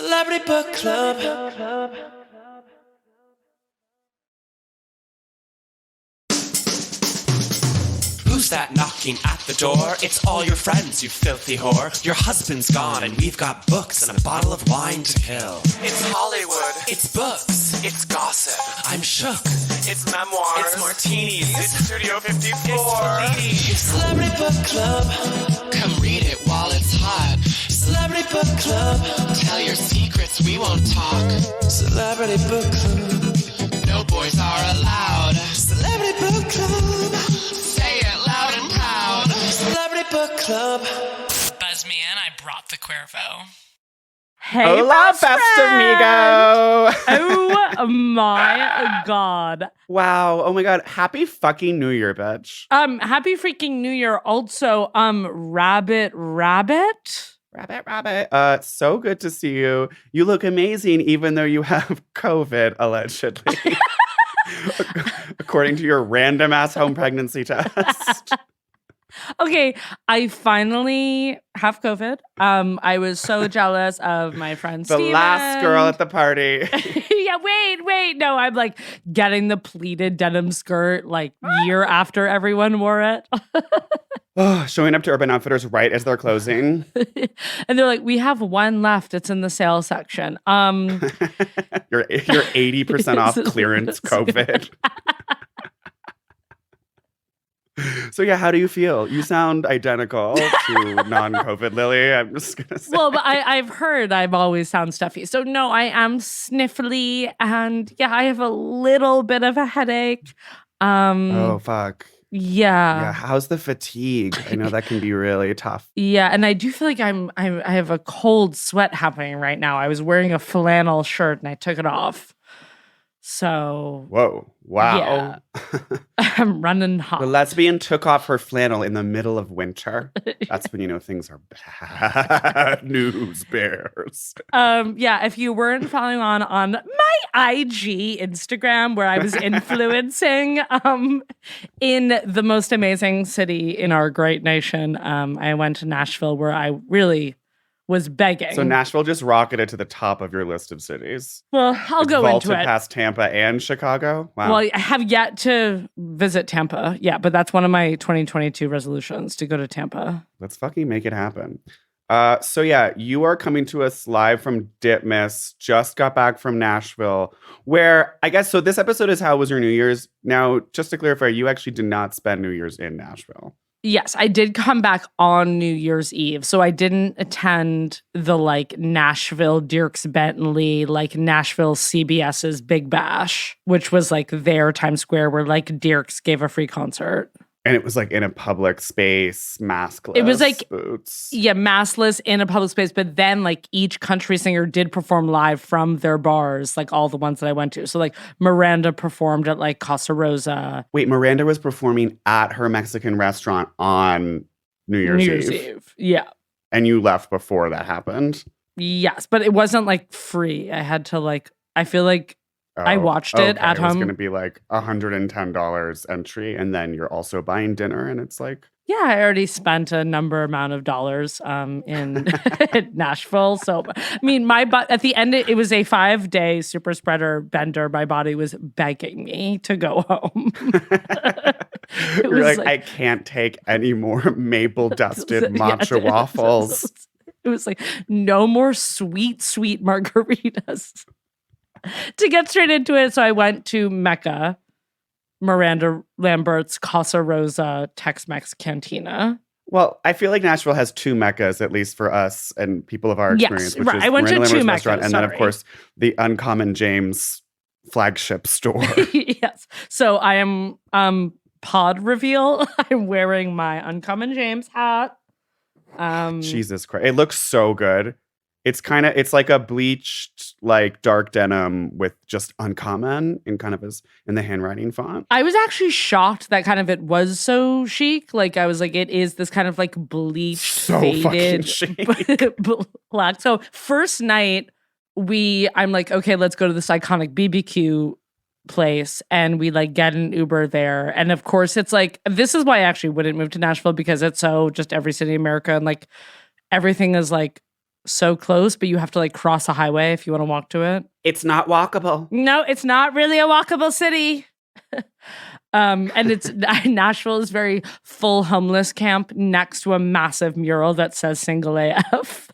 Celebrity Book Club. Who's that knocking at the door? It's all your friends, you filthy whore. Your husband's gone and we've got books and a bottle of wine to kill. It's Hollywood. It's books. It's gossip. I'm shook. It's memoirs. It's martinis. It's Studio 54. It's Celebrity Book Club. Come read it while it's hot. Celebrity Book Club. Tell your secrets, we won't talk. Celebrity Book Club. No boys are allowed. Celebrity Book Club. Say it loud and proud. Celebrity Book Club. Buzz me in, I brought the Cuervo. Hey, hola, best amigo. Oh my God. Wow. Oh my God. Happy fucking New Year, bitch. Happy freaking New Year. Also, Rabbit. Rabbit. So good to see you. You look amazing, even though you have COVID, allegedly. According to your random ass home pregnancy test. Okay, I finally have COVID. I was so jealous of my friend The Steven. last girl at the party. Yeah, wait. No, I'm like getting the pleated denim skirt like year after everyone wore it. Showing up to Urban Outfitters right as they're closing. And they're like, we have one left. It's in the sale section. You're 80% off clearance COVID. So yeah, how do you feel? You sound identical to non-COVID Lily. I'm just gonna say. Well, but I've heard I've always sound stuffy. So no, I am sniffly, and yeah, I have a little bit of a headache. Oh fuck. Yeah. Yeah. How's the fatigue? I know that can be really tough. Yeah, and I do feel like I have a cold sweat happening right now. I was wearing a flannel shirt and I took it off. So whoa. Wow. Yeah. I'm running hot. The lesbian took off her flannel in the middle of winter. That's when you know things are bad news bears. Yeah, if you weren't following on my IG Instagram where I was influencing in the most amazing city in our great nation, I went to Nashville where I really was begging. So Nashville just rocketed to the top of your list of cities. Well, I'll go into it. Past Tampa and Chicago. Wow. Well, I have yet to visit Tampa. Yeah, but that's one of my 2022 resolutions to go to Tampa. Let's fucking make it happen. So yeah, you are coming to us live from Ditmas. Just got back from Nashville, where I guess so. This episode is how was your New Year's. Now, just to clarify, you actually did not spend New Year's in Nashville. Yes, I did come back on New Year's Eve. So I didn't attend the like Nashville Dierks Bentley, like Nashville CBS's Big Bash, which was like their Times Square where like Dierks gave a free concert. And it was like in a public space, maskless. It was like, boots. Yeah, maskless in a public space. But then like each country singer did perform live from their bars, like all the ones that I went to. So like Miranda performed at like Casa Rosa. Wait, Miranda was performing at her Mexican restaurant on New Year's Eve. Yeah. And you left before that happened? Yes, but it wasn't like free. I had to like, I feel like I watched it at home. It's going to be like $110 entry, and then you're also buying dinner, and it's like... Yeah, I already spent a amount of dollars in Nashville. So, I mean, at the end, it was a 5-day super spreader bender. My body was begging me to go home. You're like, I can't take any more maple-dusted matcha waffles. It was like, no more sweet margaritas. To get straight into it, so I went to Mecca, Miranda Lambert's Casa Rosa Tex-Mex Cantina. Well, I feel like Nashville has two Meccas, at least for us and people of our experience. Yes, which right. is I went Miranda to two Lambert's Meccas, and then, of course, the Uncommon James flagship store. Yes. So I am pod reveal. I'm wearing my Uncommon James hat. Jesus Christ. It looks so good. It's like a bleached, like dark denim with just Uncommon in kind of in the handwriting font. I was actually shocked that kind of it was so chic. Like I was like, it is this kind of like bleached, so faded chic. black. So first night I'm like, okay, let's go to this iconic BBQ place, and we like get an Uber there. And of course it's like, this is why I actually wouldn't move to Nashville, because it's so just every city in America, and like everything is like so close, but you have to like cross a highway if you want to walk to it. It's not walkable. No, it's not really a walkable city. And it's Nashville is very full homeless camp next to a massive mural that says single AF.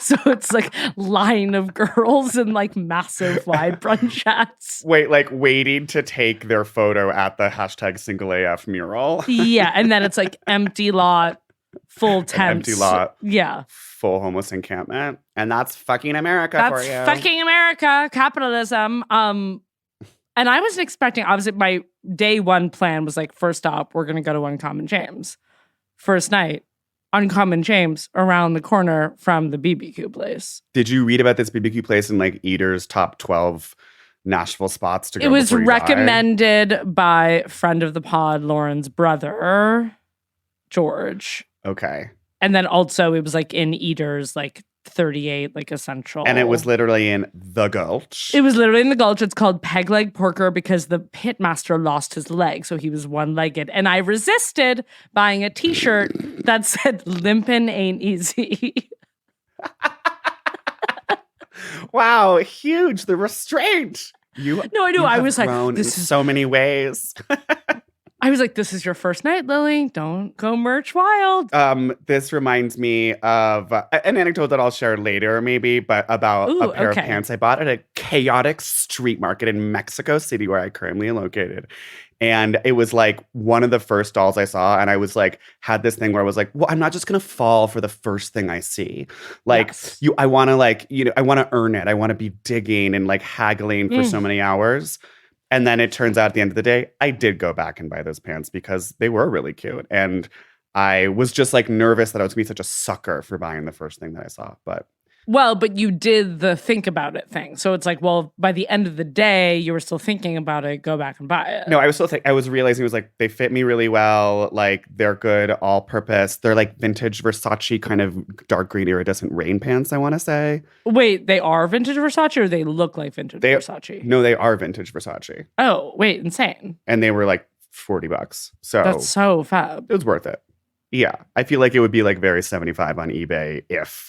So it's like line of girls in like massive wide brunch hats. Wait, like waiting to take their photo at the hashtag single AF mural. Yeah, and then it's like empty lot, full tents. Empty lot. Yeah. Full homeless encampment. And that's fucking America for you. That's fucking America, capitalism. And I wasn't expecting, obviously, my day one plan was like, first stop, we're going to go to Uncommon James. First night, Uncommon James around the corner from the BBQ place. Did you read about this BBQ place in like Eater's top 12 Nashville spots to go? It was before you recommended by friend of the pod, Lauren's brother, George. Okay. And then also it was like in Eater's like 38, like essential. And it was literally in the Gulch. It was literally in the Gulch. It's called Peg Leg Porker because the pitmaster lost his leg, so he was one-legged. And I resisted buying a T-shirt that said "Limpin' ain't easy." Wow, huge! The restraint. No, I know. I was like, this is so many ways. I was like, this is your first night, Lily. Don't go merch wild. This reminds me of an anecdote that I'll share later, maybe, but about a pair of pants I bought at a chaotic street market in Mexico City, where I currently am located. And it was like one of the first dolls I saw. And I was like, had this thing where I was like, well, I'm not just going to fall for the first thing I see. Like, I want to like, I want to earn it. I want to be digging and like haggling for so many hours. And then it turns out at the end of the day, I did go back and buy those pants because they were really cute. And I was just like nervous that I was going to be such a sucker for buying the first thing that I saw. But you did the think about it thing. So it's like, well, by the end of the day, you were still thinking about it. Go back and buy it. No, I was still I was realizing it was like, they fit me really well. Like they're good all purpose. They're like vintage Versace kind of dark green iridescent rain pants, I want to say. Wait, they are vintage Versace or they look like vintage Versace? No, they are vintage Versace. Oh, wait, insane. And they were like $40. So that's so fab. It was worth it. Yeah, I feel like it would be like very 75 on eBay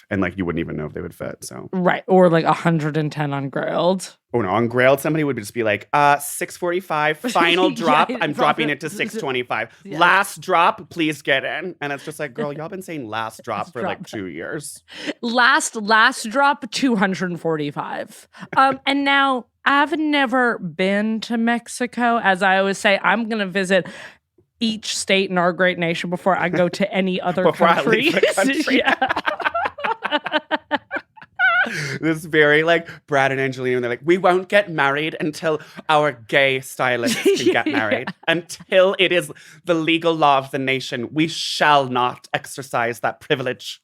and like you wouldn't even know if they would fit. So right, or like 110 on Grailed. Oh no, on Grailed somebody would just be like, $645 final drop. I'm dropping it to $625. Yeah. Last drop, please get in. And it's just like, girl, y'all been saying last drop for like 2 years. Last drop, $245. And now I've never been to Mexico. As I always say, I'm gonna visit each state in our great nation before I go to any other country. Yeah. This very like Brad and Angelina, and they're like, we won't get married until our gay stylists can get married. Until it is the legal law of the nation, we shall not exercise that privilege.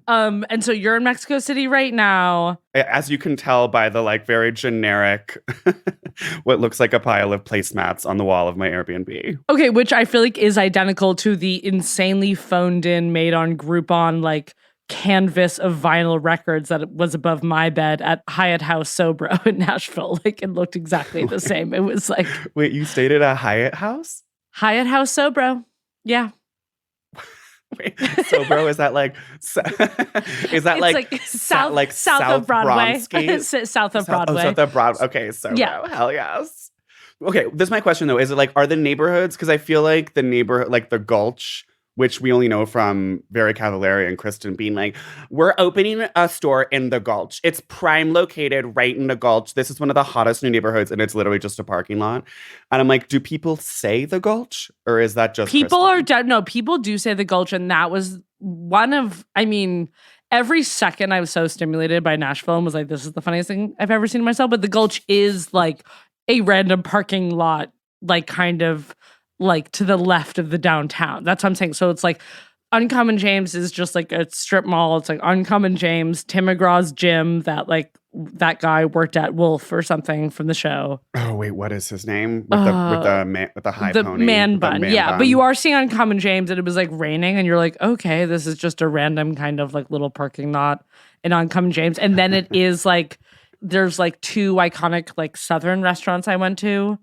And so you're in Mexico City right now. As you can tell by the like very generic, what looks like a pile of placemats on the wall of my Airbnb. Okay, which I feel like is identical to the insanely phoned in, made on Groupon, like canvas of vinyl records that was above my bed at Hyatt House Sobro in Nashville. Like it looked exactly the same. It was like, wait, you stayed at a Hyatt House? Hyatt House Sobro. Yeah. Wait, Sobro, is that like south of Broadway? South of Broadway. South of Broadway. Okay, Sobro. Yeah. Hell yes. Okay, this is my question though. Is it like, are the neighborhoods? Because I feel like the neighborhood, like the Gulch, which we only know from Miranda Cavallari and Kristin being like, we're opening a store in the Gulch. It's prime located right in the Gulch. This is one of the hottest new neighborhoods, and it's literally just a parking lot. And I'm like, do people say the Gulch, or is that just people Kristin? No, people do say the Gulch, and that was one of, I mean, every second I was so stimulated by Nashville and was like, this is the funniest thing I've ever seen in myself. But the Gulch is like a random parking lot, like kind of like to the left of the downtown. That's what I'm saying. So it's like Uncommon James is just like a strip mall. It's like Uncommon James, Tim McGraw's gym that like that guy worked at Wolf or something from the show. Oh wait, what is his name? With the high pony, man bun. Yeah, but you are seeing Uncommon James, and it was like raining, and you're like, okay, this is just a random kind of like little parking lot in Uncommon James, and then it is like there's like two iconic like Southern restaurants I went to.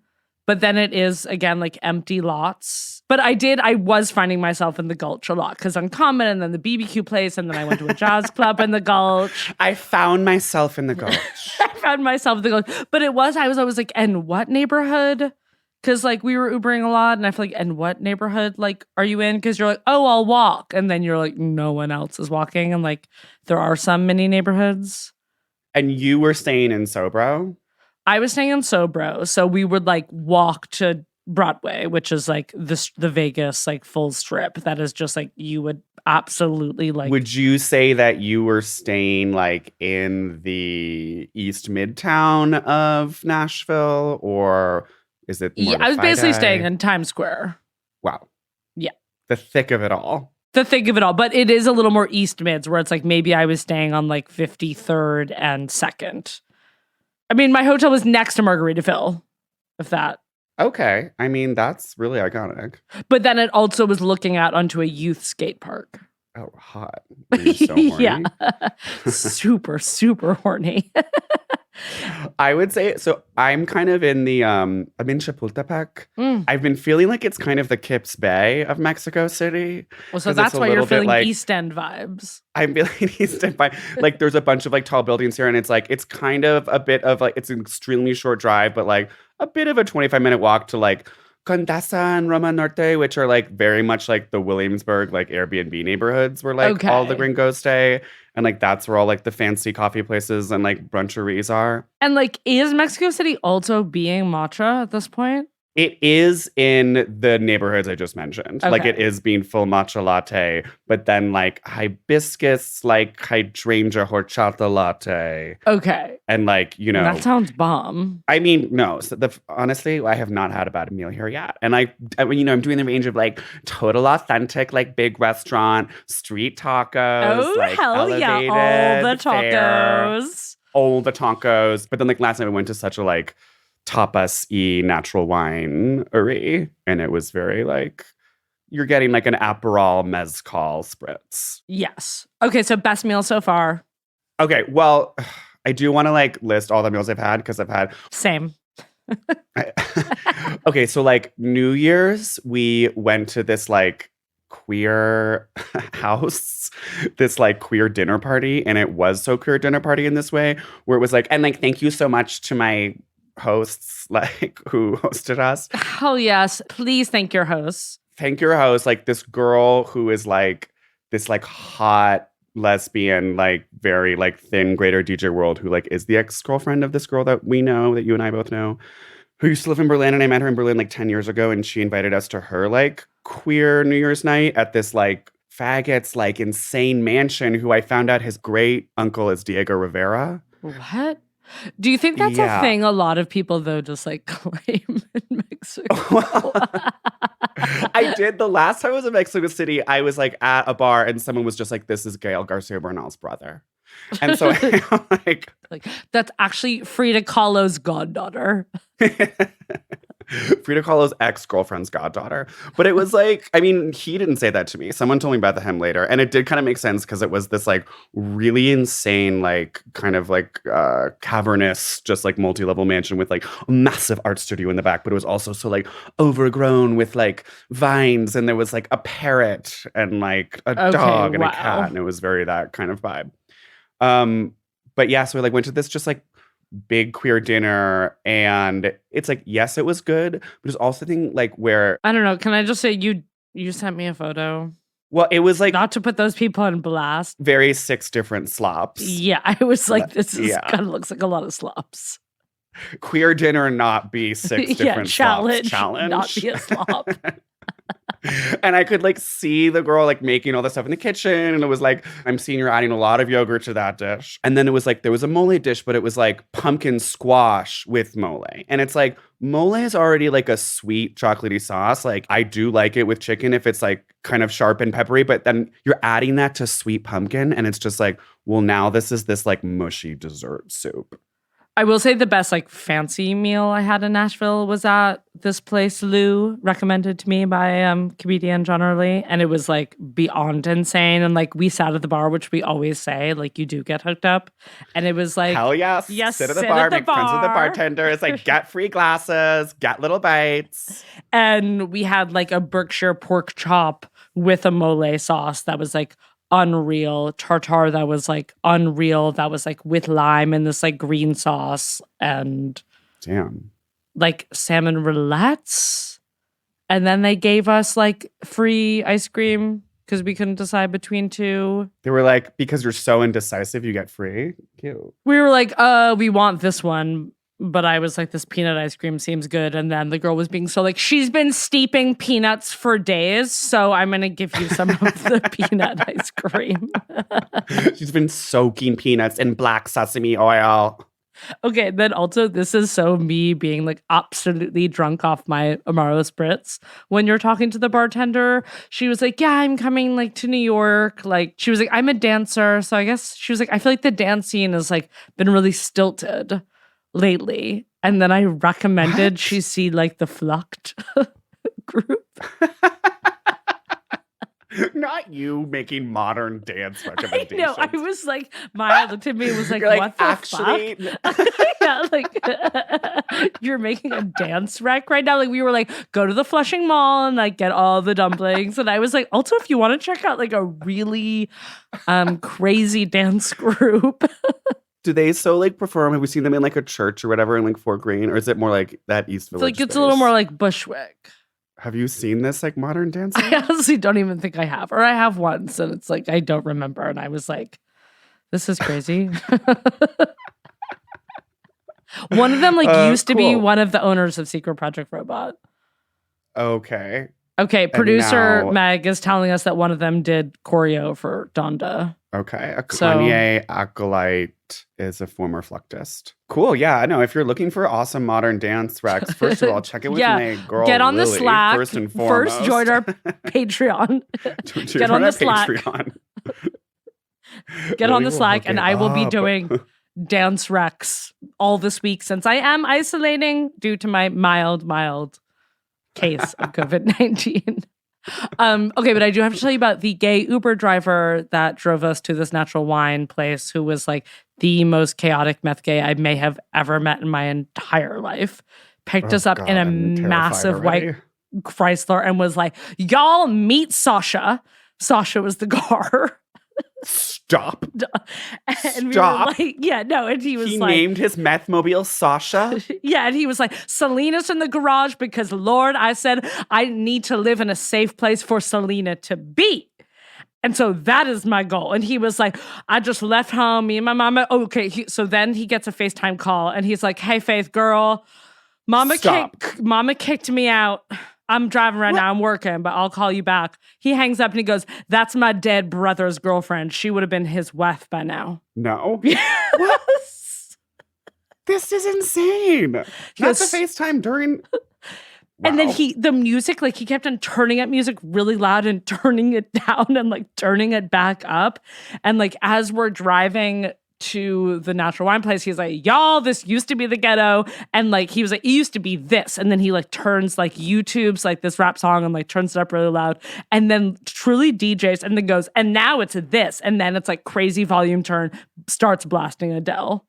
But then it is, again, like empty lots. But I was finding myself in the Gulch a lot because Uncommon and then the BBQ place. And then I went to a jazz club in the Gulch. I found myself in the Gulch. I found myself in the Gulch. But I was always like, and what neighborhood? Because like we were Ubering a lot. And I feel like, and what neighborhood like are you in? Because you're like, oh, I'll walk. And then you're like, no one else is walking. And like there are some mini neighborhoods. And you were staying in Sobro? I was staying in Sobro, so we would like walk to Broadway, which is like the Vegas like full strip. That is just like you would absolutely like. Would you say that you were staying like in the East Midtown of Nashville, or is it? More I was basically Fide? staying in Times Square. Wow. Yeah. The thick of it all. The thick of it all, but it is a little more East Mids, where it's like maybe I was staying on like 53rd and 2nd. I mean, my hotel was next to Margaritaville, if that. Okay. I mean, that's really iconic. But then it also was looking out onto a youth skate park. Oh, hot. You're so horny. Yeah. Super, super horny. I would say, so I'm kind of in the, I'm in Chapultepec. I've been feeling like it's kind of the Kips Bay of Mexico City. Well, so that's why you're feeling like, East End vibes. I'm feeling East End vibe. Like there's a bunch of like tall buildings here and it's like, it's kind of a bit of like, it's an extremely short drive, but like a bit of a 25-minute walk to like Condesa and Roma Norte, which are like very much like the Williamsburg like Airbnb neighborhoods where like all the gringos stay. And like that's where all like the fancy coffee places and like bruncheries are. And like, is Mexico City also being matcha at this point? It is in the neighborhoods I just mentioned. Okay. Like it is being full matcha latte, but then like hibiscus, like hydrangea horchata latte. Okay. And like, you know. That sounds bomb. I mean, no. So honestly, I have not had a bad meal here yet. And I mean, you know, I'm doing the range of like total authentic, like big restaurant, street tacos. Oh, like hell yeah. elevated, All the fair, tacos. all the tacos. But then like last night we went to such a like tapas-y natural wine-ery. And it was very like, you're getting like an Aperol mezcal spritz. Yes. Okay, so best meal so far. Okay, well, I do want to like list all the meals I've had because I've had... Same. Okay, so like New Year's, we went to this like queer house, this like queer dinner party. And it was so queer dinner party in this way where it was like, and like, thank you so much to my hosts, like who hosted us. Hell yes. Please thank your hosts. Thank your host, like this girl who is like this like hot lesbian, like very like thin greater DJ World, who like is the ex-girlfriend of this girl that we know, that you and I both know, who used to live in Berlin. And I met her in Berlin like 10 years ago, and she invited us to her like queer New Year's night at this like faggots like insane mansion, who I found out his great uncle is Diego Rivera. What? Do you think that's a thing a lot of people, though, just like claim in Mexico? I did. The last time I was in Mexico City, I was like at a bar and someone was just like, this is Gael Garcia Bernal's brother. And so I'm like, that's actually Frida Kahlo's goddaughter. Frida Kahlo's ex-girlfriend's goddaughter. But it was like, I mean, he didn't say that to me. Someone told me about him later. And it did kind of make sense because it was this like really insane, like kind of like cavernous, just like multi-level mansion with like a massive art studio in the back. But it was also so like overgrown with like vines. And there was like a parrot and like a dog and a cat. And it was very that kind of vibe. But yeah, so we like went to this just like big queer dinner, and it's like, yes, it was good, but it was also thing like where I don't know. Can I just say you sent me a photo? Well, it was like not to put those people on blast. Very 6 different slops. Yeah, I was like, this is kind of looks like a lot of slops. Queer dinner, not be 6 different challenge, slops. Not be a slop. And I could like see the girl like making all the stuff in the kitchen, and it was like, I'm seeing you're adding a lot of yogurt to that dish. And then it was like, there was a mole dish, but it was like pumpkin squash with mole. And it's like, mole is already like a sweet chocolatey sauce. Like I do like it with chicken if it's like kind of sharp and peppery, but then you're adding that to sweet pumpkin, and it's just like, well, now this is this like mushy dessert soup. I will say the best like fancy meal I had in Nashville was at this place, Lou, recommended to me by comedian John Early. And it was like beyond insane. And like we sat at the bar, which we always say, like you do get hooked up. And it was like, hell yes. Yes, sit at the bar, make friends with the bartender. It's like get free glasses, get little bites. And we had like a Berkshire pork chop with a mole sauce that was like unreal, tartare that was like unreal, that was like with lime and this like green sauce, and damn, like salmon roulettes. And then they gave us like free ice cream because we couldn't decide between two. They were like, because you're so indecisive, you get free. Cute. We were like, we want this one. But I was like, this peanut ice cream seems good. And then the girl was being so like, she's been steeping peanuts for days, so I'm going to give you some of the peanut ice cream. She's been soaking peanuts in black sesame oil. Okay, then also this is so me being like absolutely drunk off my Amaro Spritz. When you're talking to the bartender, she was like, yeah, I'm coming like to New York. Like she was like, I'm a dancer. So I guess she was like, I feel like the dance scene has like been really stilted lately. And then I recommended she see like the Flucht group. Not you making modern dance recommendations. I know. I was like, Maya looked at me and was like, what the actually, fuck? Yeah, like, you're making a dance rec right now. Like, we were like, go to the Flushing Mall and like get all the dumplings. And I was like, also, if you want to check out like a really crazy dance group. Do they so like perform? Have we seen them in like a church or whatever in like Fort Greene? Or is it more like that East Village? Like it's space? a little more like Bushwick. Have you seen this like modern dancing? I honestly don't even think I have. Or I have once and it's like I don't remember. And I was like, this is crazy. One of them like used to be one of the owners of Secret Project Robot. Okay. Okay, producer Meg is telling us that one of them did choreo for Donda. Okay, a Kanye acolyte is a former fluctist. Cool, yeah, I know. If you're looking for awesome modern dance recs, first of all, check it with my girl Get on Lily, the Slack. first and foremost. First, join our Patreon. Get on the Slack. Patreon. Get on the Slack, and I will be doing dance recs all this week since I am isolating due to my mild case of COVID-19. Okay, but I do have to tell you about the gay Uber driver that drove us to this natural wine place, who was like the most chaotic meth gay I may have ever met in my entire life. Picked us up in a massive white Chrysler and was like, y'all meet Sasha. Sasha was the car. Stop. And we were like, yeah, no. And he was he like, named his meth mobile Sasha. Yeah, and he was like, Selena's in the garage because, Lord, I said I need to live in a safe place for Selena to be. And so that is my goal. And he was like, I just left home, me and my mama. Okay, so then he gets a FaceTime call and he's like, hey, Faith, girl, mama kicked me out. I'm driving right now. I'm working, but I'll call you back. He hangs up and he goes, that's my dead brother's girlfriend. She would have been his wife by now. No. What? This is insane. That's a FaceTime during... Wow. And then the music, like he kept on turning up music really loud and turning it down and like turning it back up. And like as we're driving to the natural wine place, he's like, y'all, this used to be the ghetto. And like he was like, it used to be this. And then he like turns like YouTube's like this rap song and like turns it up really loud. And then truly DJs and then goes, and now it's this. And then it's like crazy volume turn, starts blasting Adele.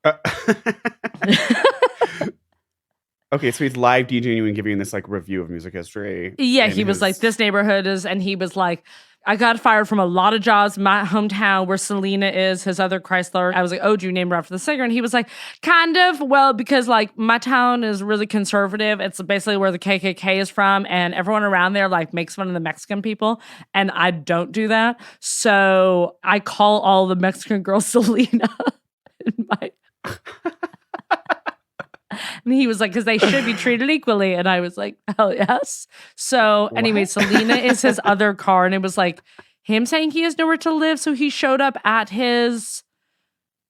Okay, so he's live DJing and giving this like review of music history. Yeah, he was like, this neighborhood is, and he was like, I got fired from a lot of jobs in my hometown where Selena is, his other Chrysler. I was like, oh, do you name her after the singer? And he was like, kind of. Well, because like my town is really conservative. It's basically where the KKK is from. And everyone around there like makes fun of the Mexican people. And I don't do that. So I call all the Mexican girls Selena. And he was like, because they should be treated equally. And I was like, hell yes. So anyway, Selena is his other car. And it was like him saying he has nowhere to live. So he showed up at his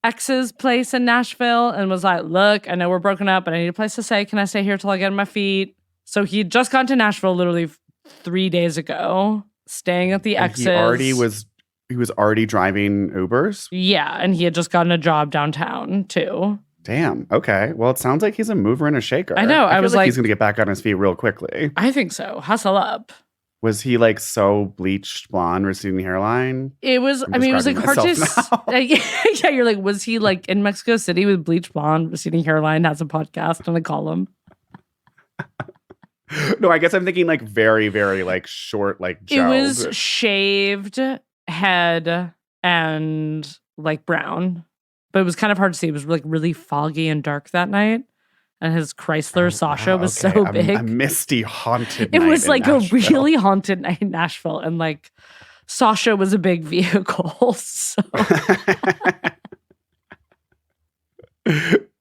ex's place in Nashville and was like, look, I know we're broken up, but I need a place to stay. Can I stay here till I get on my feet? So he had just gone to Nashville literally 3 days ago, staying at the ex's. He was already driving Ubers? Yeah. And he had just gotten a job downtown too. Damn. Okay. Well, it sounds like he's a mover and a shaker. I know. I feel was like like, he's gonna get back on his feet real quickly. I think so. Hustle up. Was he like so bleached blonde, receding hairline? It was, I'm I mean, it was like describing hard to, myself now. yeah, you're like, was he like in Mexico City with bleach blonde, receding hairline, has a podcast and a column? No, I guess I'm thinking like very, very like short, like It gelled. was shaved head and like brown, but it was kind of hard to see. It was like really foggy and dark that night. And his Chrysler Sasha was so big. A misty, haunted It night was in like Nashville. a really haunted night in Nashville. And like Sasha was a big vehicle. So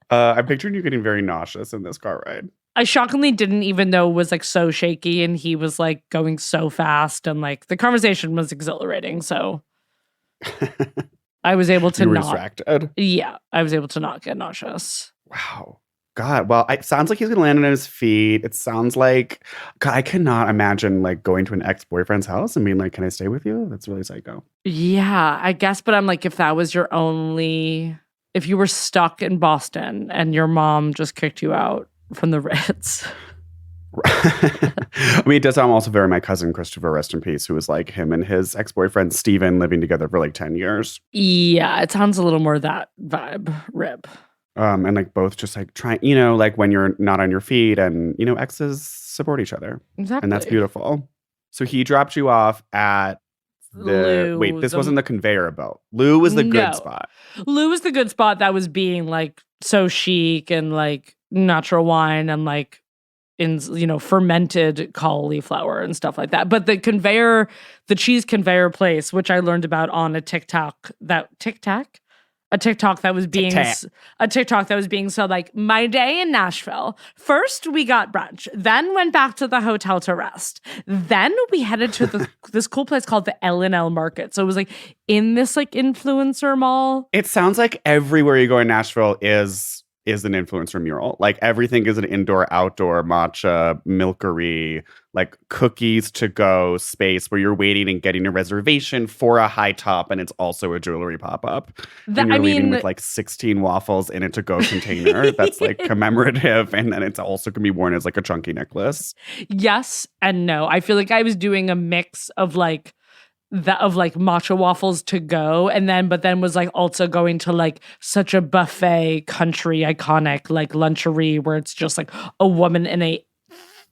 I'm picturing you getting very nauseous in this car ride. I shockingly didn't even know it was like so shaky and he was like going so fast and like the conversation was exhilarating. So I was able to You were not. distracted. Yeah, I was able to not get nauseous. Wow. God. Well, it sounds like he's going to land on his feet. It sounds like, God, I cannot imagine like going to an ex-boyfriend's house and being like, can I stay with you? That's really psycho. Yeah, I guess. But I'm like, if that was your only, if you were stuck in Boston and your mom just kicked you out from the Ritz. I mean, it does sound also very my cousin Christopher, rest in peace, who was like him and his ex-boyfriend Steven living together for like 10 years. Yeah, it sounds a little more that vibe. Rip. And like both just like trying, you know, like when you're not on your feet and, you know, exes support each other. Exactly. And that's beautiful. So he dropped you off at the, Lou, wait, this wasn't the conveyor belt. Lou was the good No. spot. Lou was the good spot that was being like so chic and like natural wine and like in, you know, fermented cauliflower and stuff like that. But the conveyor, the cheese conveyor place, which I learned about on a TikTok that was being a TikTok that was being so like my day in Nashville. First we got brunch, then went back to the hotel to rest. Then we headed to this cool place called the L&L Market. So it was like in this like influencer mall. It sounds like everywhere you go in Nashville is an influencer mural. Like everything is an indoor, outdoor matcha, milkery, like cookies to go space where you're waiting and getting a reservation for a high top, and it's also a jewelry pop up. And you're leaving with like 16 waffles in a to go container that's like commemorative, and then it's also can be worn as like a chunky necklace. Yes and no. I feel like I was doing a mix of like matcha waffles to go but then was like also going to like such a buffet country iconic like lunchery where it's just like a woman in a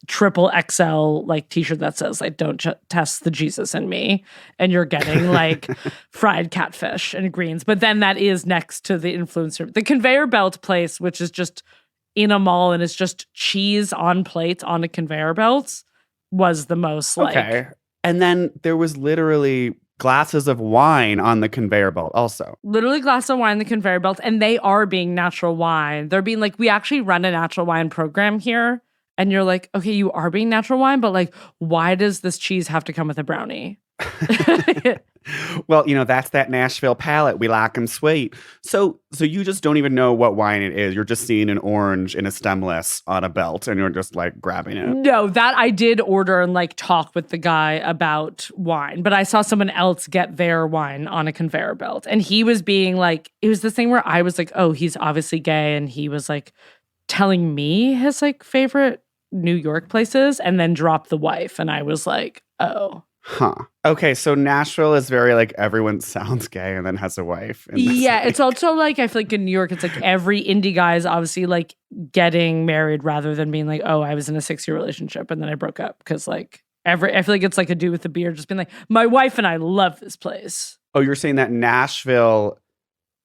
triple XL like t-shirt that says like don't test the Jesus in me, and you're getting like fried catfish and greens. But then that is next to the influencer, the conveyor belt place, which is just in a mall and it's just cheese on plates on a conveyor belt, was the most like okay. And then there was literally glasses of wine on the conveyor belt also. Literally glass of wine on the conveyor belt. And they are being natural wine. They're being like, we actually run a natural wine program here. And you're like, okay, you are being natural wine, but like, why does this cheese have to come with a brownie? Well, you know, that's that Nashville palate. We like them sweet. So you just don't even know what wine it is. You're just seeing an orange in a stemless on a belt and you're just like grabbing it. No, that I did order and like talk with the guy about wine, but I saw someone else get their wine on a conveyor belt. And he was being like, it was this thing where I was like, oh, he's obviously gay. And he was like telling me his like favorite New York places and then dropped the wife. And I was like, oh. Huh. Okay, so Nashville is very like everyone sounds gay and then has a wife. Yeah, it's also like I feel like in New York, it's like every indie guy is obviously like getting married rather than being like, oh, I was in a 6-year relationship and then I broke up because like I feel like it's like a dude with a beard just being like, my wife and I love this place. Oh, you're saying that Nashville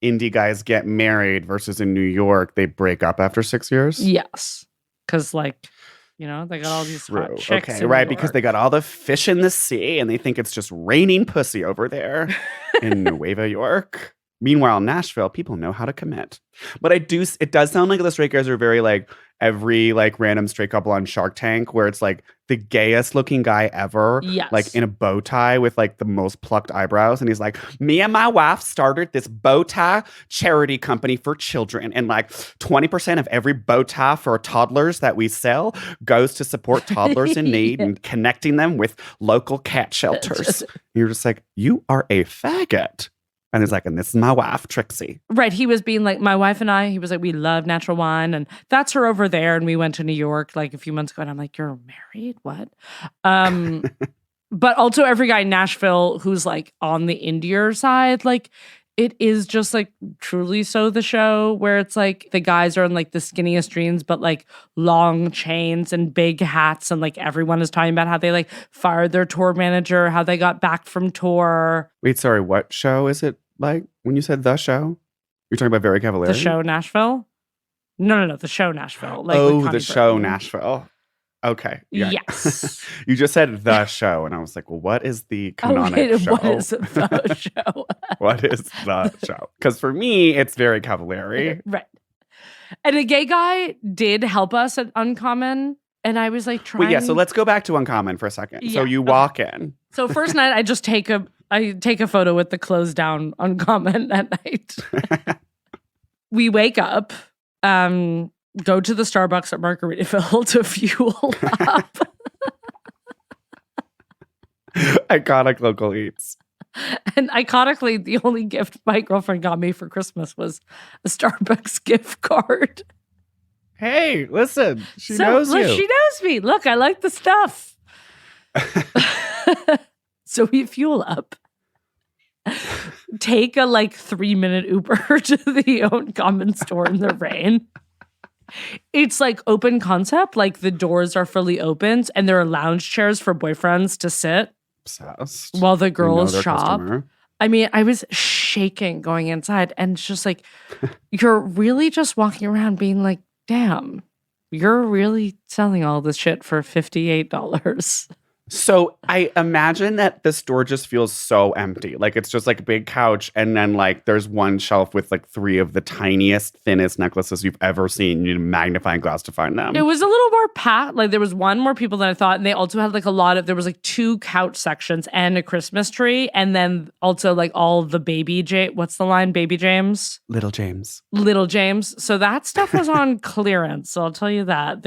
indie guys get married versus in New York they break up after 6 years? Yes, because like. You know, they got all these hot chicks. Okay, right, because they got all the fish in the sea and they think it's just raining pussy over there in Nueva York. Meanwhile, in Nashville, people know how to commit. But it does sound like the straight guys are very like every like random straight couple on Shark Tank where it's like the gayest looking guy ever. Yes. Like in a bow tie with like the most plucked eyebrows. And he's like, me and my wife started this bow tie charity company for children. And like 20% of every bow tie for toddlers that we sell goes to support toddlers in need and connecting them with local cat shelters. You're just like, you are a faggot. And he's like, and this is my wife, Trixie. Right. He was being like, my wife and I, he was like, we love natural wine. And that's her over there. And we went to New York like a few months ago. And I'm like, you're married? What? But also every guy in Nashville who's like on the indie side, like it is just like truly so the show where it's like the guys are in like the skinniest jeans, but like long chains and big hats. And like everyone is talking about how they like fired their tour manager, how they got back from tour. Wait, sorry, what show is it like when you said the show? You're talking about Very Cavallari? The show Nashville? No. The show Nashville. Like oh, with Connie the show Britton. Nashville. Okay. Yeah. Yes. You just said the show, and I was like, well, what is the canonic show? What is the show? What is the show? Because for me, it's Very Cavallari. Right. And a gay guy did help us at Uncommon. And I was like trying. Wait, yeah, so let's go back to Uncommon for a second. Yeah, So you walk in. So first night, I just take a photo with the clothes down Uncommon at night. We wake up, go to the Starbucks at Margaritaville to fuel up. Iconic local eats. And iconically, the only gift my girlfriend got me for Christmas was a Starbucks gift card. Hey, listen, she knows you. She knows me. Look, I like the stuff. So we fuel up. Take a like 3-minute Uber to the Uncommon store in the rain. It's like open concept, like the doors are fully opened and there are lounge chairs for boyfriends to sit. Obsessed. While the girls their shop. customer. I mean, I was shaking going inside and it's just like, you're really just walking around being like, damn, you're really selling all this shit for $58. So I imagine that the store just feels so empty. Like it's just like a big couch and then like there's one shelf with like 3 of the tiniest, thinnest necklaces you've ever seen. You need a magnifying glass to find them. It was a little more packed. Like there was one more people than I thought. And they also had like a lot of, there was like 2 couch sections and a Christmas tree. And then also like all the what's the line? Baby James? Little James. Little James. So that stuff was on clearance. So I'll tell you that.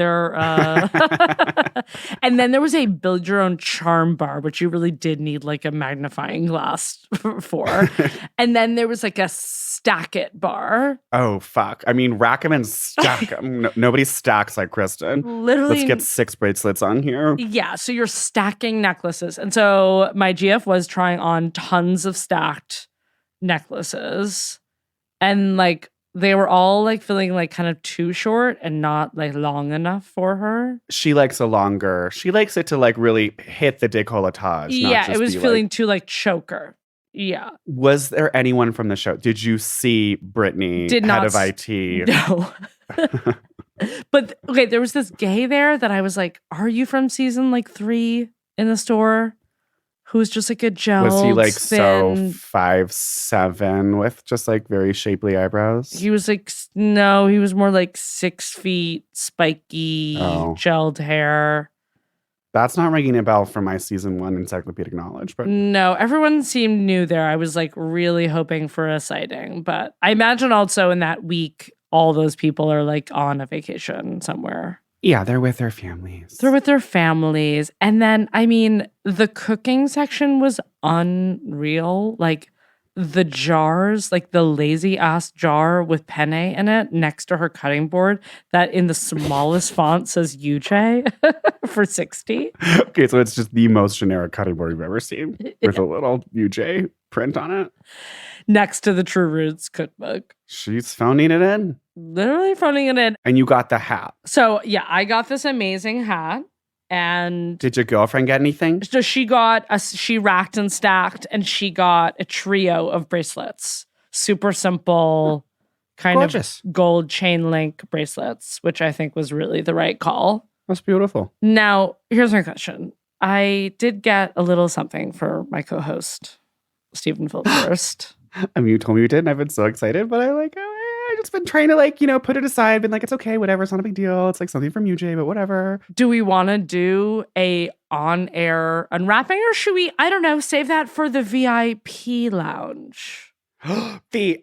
And then there was a build your own charm bar, which you really did need like a magnifying glass for. And then there was like a stack it bar. Oh, fuck. I mean, rack 'em and stack 'em. Nobody stacks like Kristin. Literally. Let's get 6 bracelets on here. Yeah. So you're stacking necklaces. And so my GF was trying on tons of stacked necklaces. And like, they were all like feeling like kind of too short and not like long enough for her. She likes she likes it to like really hit the décolletage. Yeah, it was feeling too like choker. Yeah. Was there anyone from the show? Did you see Brittany, Did head not of IT? No. But okay, there was this gay there that I was like, are you from season like 3 in the store? Who's just like a gel. Was he like thin. so 5'7" with just like very shapely eyebrows? He was like, no, he was more like 6 feet, spiky, gelled hair. That's not ringing a bell from my season 1 encyclopedic knowledge, but no, everyone seemed new there. I was like really hoping for a sighting, but I imagine also in that week, all those people are like on a vacation somewhere. yeah, they're with their families. They're with their families. And then, I mean, the cooking section was unreal. Like the jars, like the lazy ass jar with penne in it next to her cutting board that in the smallest font says UJ for 60. Okay, so it's just the most generic cutting board you've ever seen with a little UJ print on it. Next to the True Roots cookbook. She's phoning it in. Literally phoning it in. And you got the hat. So yeah, I got this amazing hat. And did your girlfriend get anything? so she racked and stacked, and she got a trio of bracelets. Super simple, kind Gorgeous. of gold chain link bracelets, which I think was really the right call. That's beautiful. Now, here's my question. I did get a little something for my co-host, Stephen Philhurst. I mean, you told me you did, and I've been so excited, but I just been trying to like, put it aside, been like, it's okay, whatever, it's not a big deal. It's like something from UJ, but whatever. Do we want to do a on-air unwrapping, or should we, I don't know, save that for the VIP lounge? VIP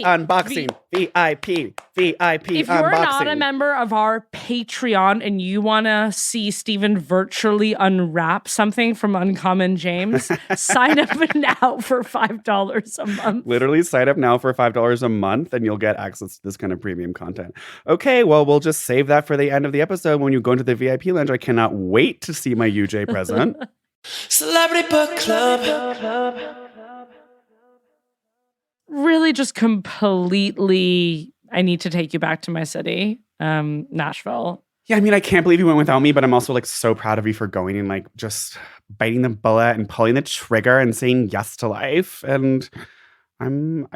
unboxing. VIP If you're not a unboxing. member of our Patreon and you want to see Steven virtually unwrap something from Uncommon James, sign up now for $5 a month. Literally sign up now for $5 a month and you'll get access to this kind of premium content. Okay, well, we'll just save that for the end of the episode when you go into the VIP lounge. I cannot wait to see my UJ present. Celebrity Book Club. Really just completely, I need to take you back to my city, Nashville. Yeah, I mean, I can't believe you went without me, but I'm also like so proud of you for going and like just biting the bullet and pulling the trigger and saying yes to life. And I'm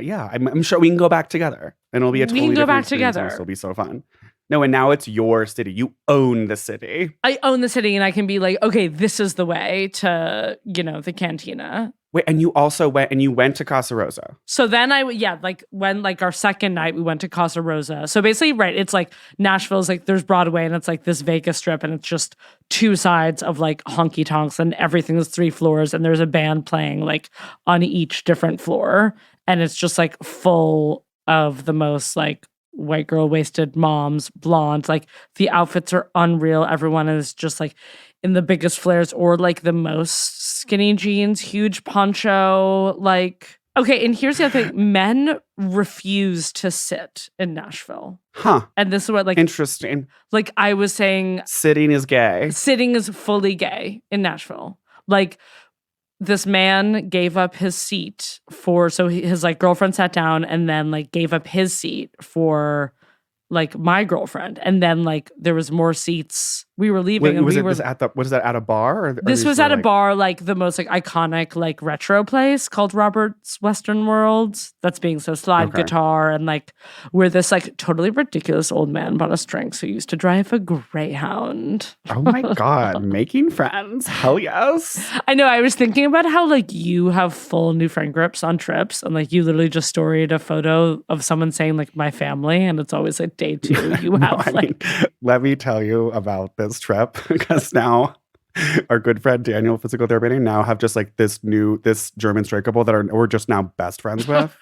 sure we can go back together and it'll be a totally can go different back experience. together. It'll be so fun. No, and now it's your city. You own the city. I own the city and I can be like, okay, this is the way to, the cantina. Wait, and you also went to Casa Rosa. So then when our second night, we went to Casa Rosa. So basically, right, it's like Nashville's like, there's Broadway and it's like this Vegas strip and it's just two sides of like honky tonks and everything is 3 floors and there's a band playing like on each different floor. And it's just like full of the most like white girl wasted moms, blonde, like the outfits are unreal. Everyone is just like in the biggest flares or like the most skinny jeans, huge poncho, like okay, and here's the other thing. Men refuse to sit in Nashville. Huh. And this is what like interesting. Like I was saying sitting is gay. Sitting is fully gay in Nashville. Like this man gave up his seat his like girlfriend sat down and then like gave up his seat for like my girlfriend. And then like there was more seats. We were leaving. Was that at a bar? This was at a bar, like the most like iconic like retro place called Robert's Western World. That's being so slide guitar and like where this like totally ridiculous old man bought us drinks who used to drive a Greyhound. Oh my God, making friends. Hell yes. I know. I was thinking about how like you have full new friend groups on trips and like you literally just storied a photo of someone saying like my family and it's always like day 2. You have let me tell you about this trip because now our good friend Daniel, physical therapy, now have just like this German straight couple that we're just now best friends with.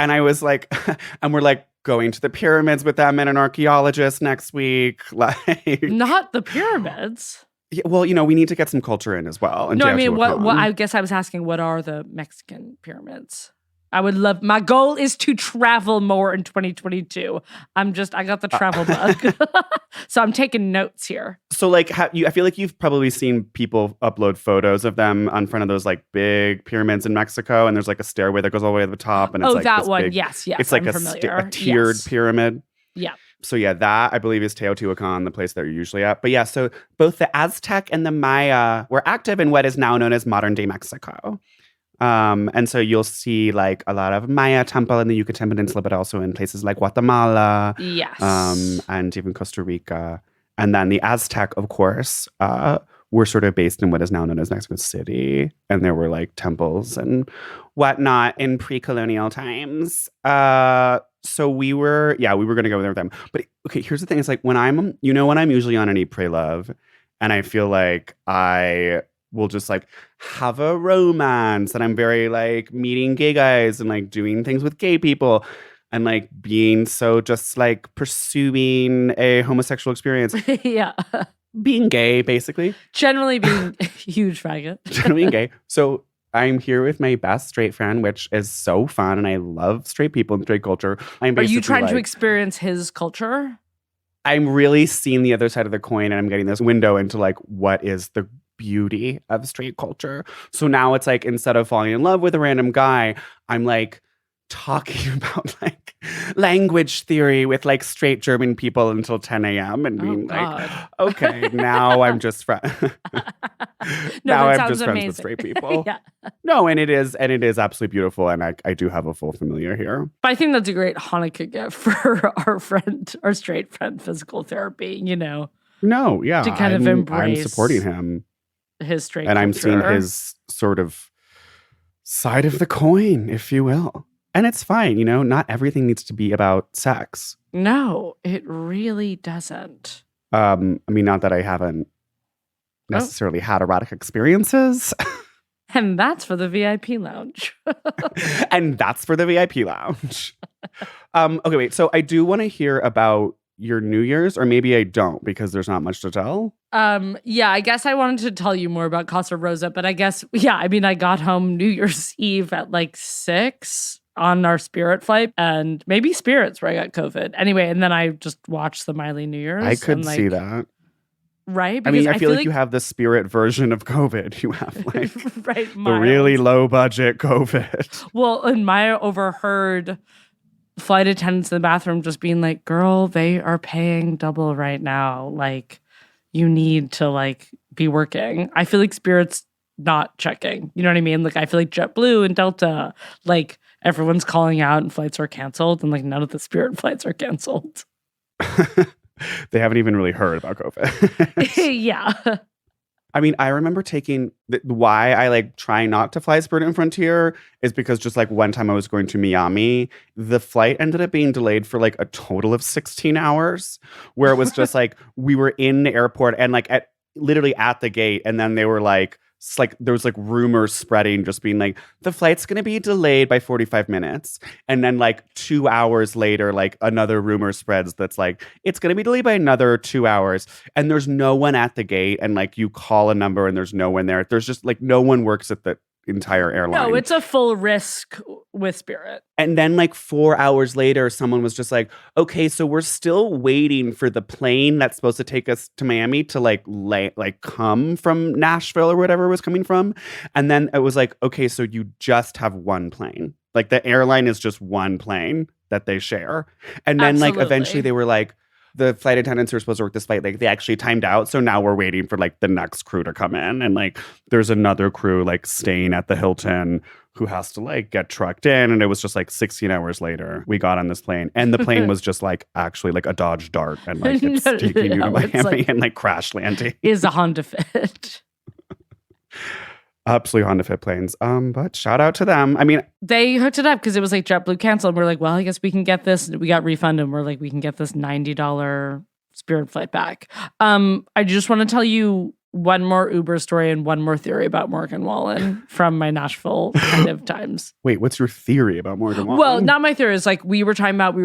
And I was like, and we're like going to the pyramids with them and an archaeologist next week. Like, not the pyramids. Yeah, well, we need to get some culture in as well. No, I mean, what I guess I was asking, what are the Mexican pyramids? My goal is to travel more in 2022. I got the travel bug. So I'm taking notes here. So like, I feel like you've probably seen people upload photos of them on front of those like big pyramids in Mexico. And there's like a stairway that goes all the way to the top. And it's like that one. Big, yes. It's like a tiered pyramid. Yeah. So yeah, that I believe is Teotihuacan, the place that you're usually at. But yeah, so both the Aztec and the Maya were active in what is now known as modern day Mexico. And so you'll see like a lot of Maya temple in the Yucatan Peninsula, but also in places like Guatemala, yes, and even Costa Rica. And then the Aztec, of course, were sort of based in what is now known as Mexico City, and there were like temples and whatnot in pre-colonial times. So we were going to go there with them. But okay, here's the thing: it's like when I'm usually on an Eat, Pray, Love, and I feel like I will just like have a romance and I'm very like meeting gay guys and like doing things with gay people and like being so just like pursuing a homosexual experience. Yeah. Being gay, basically. Generally being a huge faggot. Generally being gay. So I'm here with my best straight friend, which is so fun. And I love straight people and straight culture. Are you trying to experience his culture? I'm really seeing the other side of the coin and I'm getting this window into like what is the beauty of straight culture. So now it's like instead of falling in love with a random guy, I'm like talking about like language theory with like straight German people until 10 a.m. and being like, okay, now I'm just friends. Now I'm just friends with straight people. Yeah. No, and it is absolutely beautiful. And I do have a full familiar here. But I think that's a great Hanukkah gift for our straight friend, physical therapy, No, yeah. To kind of embrace. I'm supporting him. His straight and culture. I'm seeing his sort of side of the coin, if you will. And it's fine, not everything needs to be about sex. No, it really doesn't. I mean, not that I haven't necessarily had erotic experiences. And that's for the VIP lounge. And that's for the VIP lounge. Okay, wait. So I do want to hear about your New Year's, or maybe I don't because there's not much to tell. Yeah, I guess I wanted to tell you more about Casa Rosa, but I guess, yeah, I mean, I got home New Year's Eve at like 6 on our Spirit flight, and maybe Spirit's where I got COVID. Anyway, and then I just watched the Miley New Year's. I could and, like, see that. Right? I mean, I feel like like you have the Spirit version of COVID. You have like right, the really mild. low budget COVID. Well, and Maya overheard flight attendants in the bathroom just being like, girl, they are paying double right now. Like, you need to like be working. I feel like Spirit's not checking. You know what I mean? Like, I feel like JetBlue and Delta, like, everyone's calling out and flights are canceled, and like none of the Spirit flights are canceled. They haven't even really heard about COVID. Yeah. I mean, I remember taking why I like try not to fly Spirit and Frontier is because just like one time I was going to Miami, the flight ended up being delayed for like a total of 16 hours, where it was just like we were in the airport and like literally at the gate, and then they were like, there was like rumors spreading, just being like, the flight's going to be delayed by 45 minutes. And then like 2 hours later, like another rumor spreads that's like, it's going to be delayed by another 2 hours. And there's no one at the gate. And like you call a number and there's no one there. There's just like no one works at the entire airline. No, it's a full risk with Spirit. And then like 4 hours later, someone was just like, okay, so we're still waiting for the plane that's supposed to take us to Miami to like come from Nashville or whatever it was coming from. And then it was like, okay, so you just have one plane. Like the airline is just one plane that they share. And then like eventually they were like, the flight attendants who were supposed to work this flight, like they actually timed out. So now we're waiting for like the next crew to come in. And like there's another crew like staying at the Hilton who has to like get trucked in. And it was just like 16 hours later, we got on this plane. And the plane was just like actually like a Dodge Dart. And like it's taking you to Miami and like crash landing. Is a Honda Fit. Absolutely Honda Fit planes. But shout out to them. I mean, they hooked it up because it was like JetBlue canceled. We're like, well, I guess we can get this. We got refunded. And we're like, we can get this $90 Spirit flight back. I just want to tell you one more Uber story and one more theory about Morgan Wallen from my Nashville kind of times. Wait, what's your theory about Morgan Wallen? Well, not my theory. It's like we were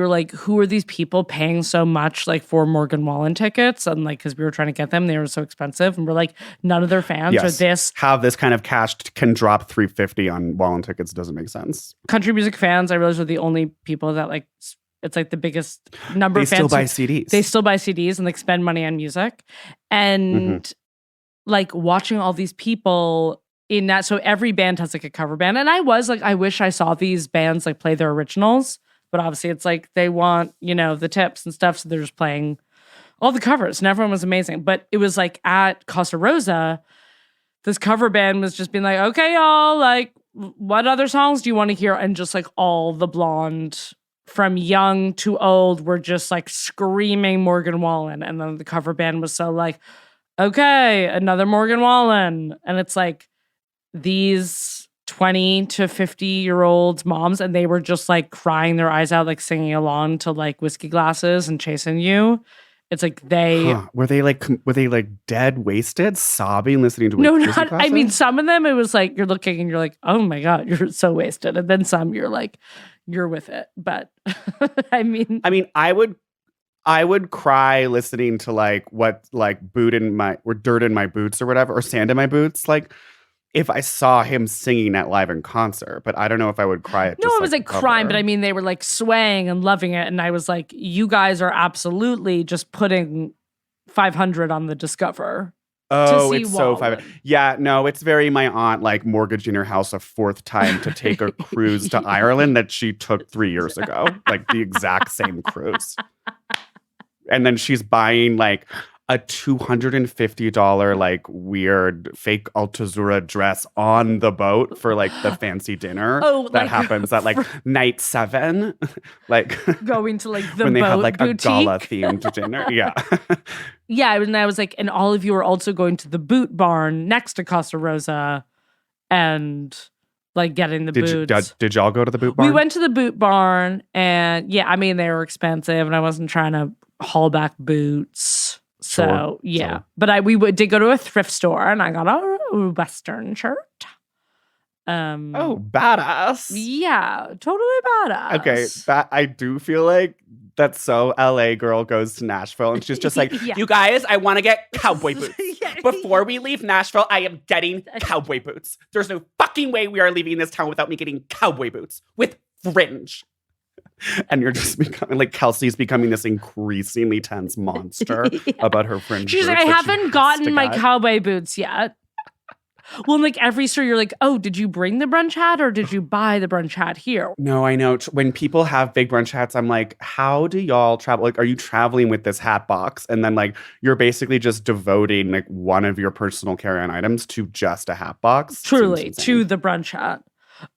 like, who are these people paying so much like for Morgan Wallen tickets? And like, because we were trying to get them, they were so expensive. And we're like, none of their fans are this. How this kind of cash can drop $350 on Wallen tickets doesn't make sense. Country music fans, I realize, are the only people that like, it's like the biggest number of fans. They still buy CDs. They still buy CDs and like spend money on music. And like watching all these people in that. So every band has like a cover band. And I was like, I wish I saw these bands like play their originals. But obviously it's like they want, you know, the tips and stuff. So they're just playing all the covers. And everyone was amazing. But it was like at Casa Rosa, this cover band was just being like, okay, y'all, like, what other songs do you want to hear? And just like all the blonde, from young to old, were just like screaming Morgan Wallen. And then the cover band was so like, okay, another Morgan Wallen. And it's like these 20 to 50-year-old moms, and they were just like crying their eyes out, like singing along to like Whiskey Glasses and Chasing You. It's like they were they like dead, wasted, sobbing, listening to no, Whiskey not. Glasses? I mean, some of them it was like you're looking and you're like, oh my god, you're so wasted, and then some you're like, you're with it. But I mean, I would cry listening to like what like dirt in my boots or whatever, or sand in my boots, like if I saw him singing that live in concert. But I don't know if I would cry at no, just, it was like crying, but I mean they were like swaying and loving it, and I was like, you guys are absolutely just putting 500 on the Discover. Oh, it's so fun. Yeah, no, it's very my aunt like mortgaging her house a fourth time to take a cruise to Ireland that she took 3 years ago. Like the exact same cruise. And then she's buying like a $250 like weird fake Altazura dress on the boat for like the fancy dinner that happens at like night 7, like going to like the when they boat have like boutique. a gala themed dinner. Yeah. Yeah, and I was like, and all of you are also going to the boot barn next to Casa Rosa and like getting the boots. Did y'all go to the boot barn? We went to the boot barn, and yeah, I mean they were expensive, and I wasn't trying to haul back boots. So yeah, but we did go to a thrift store, and I got a Western shirt. Oh, badass. Yeah, totally badass. Okay, that I do feel like that's so LA girl goes to Nashville and she's just like, Yeah. you guys, I want to get cowboy boots. Yeah. Before we leave Nashville, I am getting cowboy boots. There's no fucking way we are leaving this town without me getting cowboy boots with fringe. And you're just becoming like Kelsey's becoming this increasingly tense monster about her fringe. She's like, I haven't gotten my cowboy boots yet. Well, like every store, you're like, oh, did you bring the brunch hat or did you buy the brunch hat here? No, I know. When people have big brunch hats, I'm like, how do y'all travel? Like, are you traveling with this hat box? And then like, you're basically just devoting like one of your personal carry-on items to just a hat box. Truly, to the brunch hat.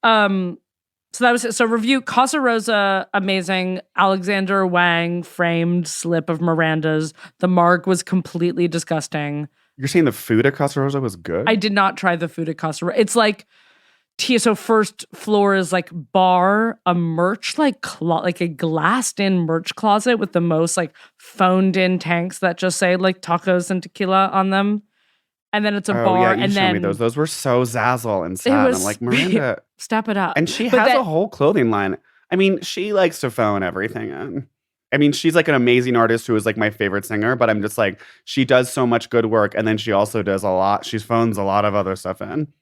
So that was it. So review, Casa Rosa, amazing. Alexander Wang framed slip of Miranda's. The marg was completely disgusting. You're saying the food at Casa Rosa was good? I did not try the food at Casa Rosa. It's like, so first floor is like bar, a merch, like a glassed in merch closet with the most like phoned in tanks that just say like tacos and tequila on them. And then it's a bar. Yeah, and showed then me those. Those were so zazzle and sad. I'm like, Miranda, step it up. And she has a whole clothing line. I mean, she likes to phone everything in. I mean, she's like an amazing artist who is like my favorite singer, but I'm just like, she does so much good work. And then she also does she phones a lot of other stuff in.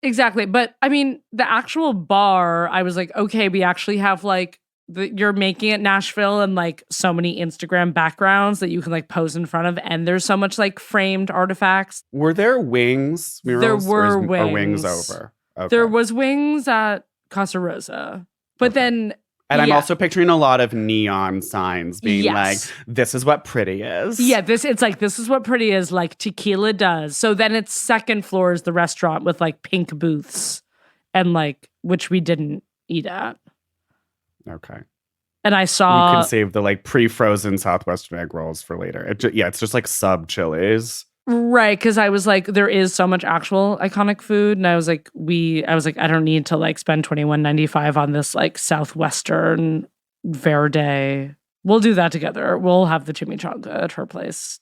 Exactly. But I mean, the actual bar, I was like, okay, we actually have like, you're making it Nashville and like so many Instagram backgrounds that you can like pose in front of. And there's so much like framed artifacts. Were there wings? Murals, there were wings. Or wings over? Okay. There was wings at Casa Rosa. But then... And I'm also picturing a lot of neon signs being like, this is what pretty is. Yeah, it's like, this is what pretty is, like tequila does. So then it's second floor is the restaurant with like pink booths and like, which we didn't eat at. Okay. And I saw... You can save the like pre-frozen Southwestern egg rolls for later. It's just like sub chilies. Right, because I was like, there is so much actual iconic food, and I was like, I don't need to like spend $21.95 on this like Southwestern Verde. We'll do that together. We'll have the chimichanga at her place.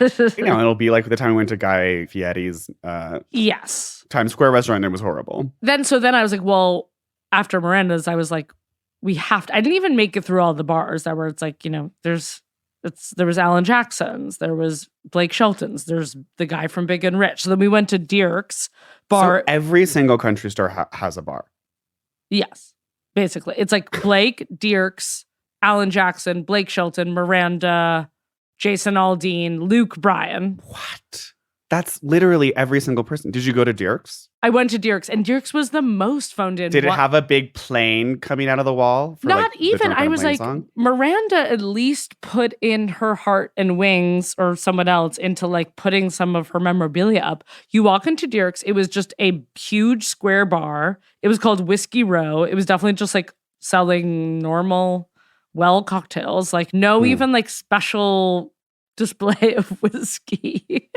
It'll be like the time we went to Guy Fieri's yes Times Square restaurant. It was horrible. Then I was like, well, after Miranda's, I was like, we have to. I didn't even make it through all the bars that were. It's like, there was Alan Jackson's, there was Blake Shelton's, there's the guy from Big and Rich. So then we went to Dirk's bar. So every single country store has a bar. Yes, basically. It's like Blake, Dirk's, Alan Jackson, Blake Shelton, Miranda, Jason Aldean, Luke Bryan. What? That's literally every single person. Did you go to Dirk's? I went to Dirk's, and Dirk's was the most phoned in. Did it have a big plane coming out of the wall? For, Not even. I was like, song? Miranda at least put in her heart and wings, or someone else, into like putting some of her memorabilia up. You walk into Dirk's, it was just a huge square bar. It was called Whiskey Row. It was definitely just like selling normal, cocktails. Like no even like special display of whiskey.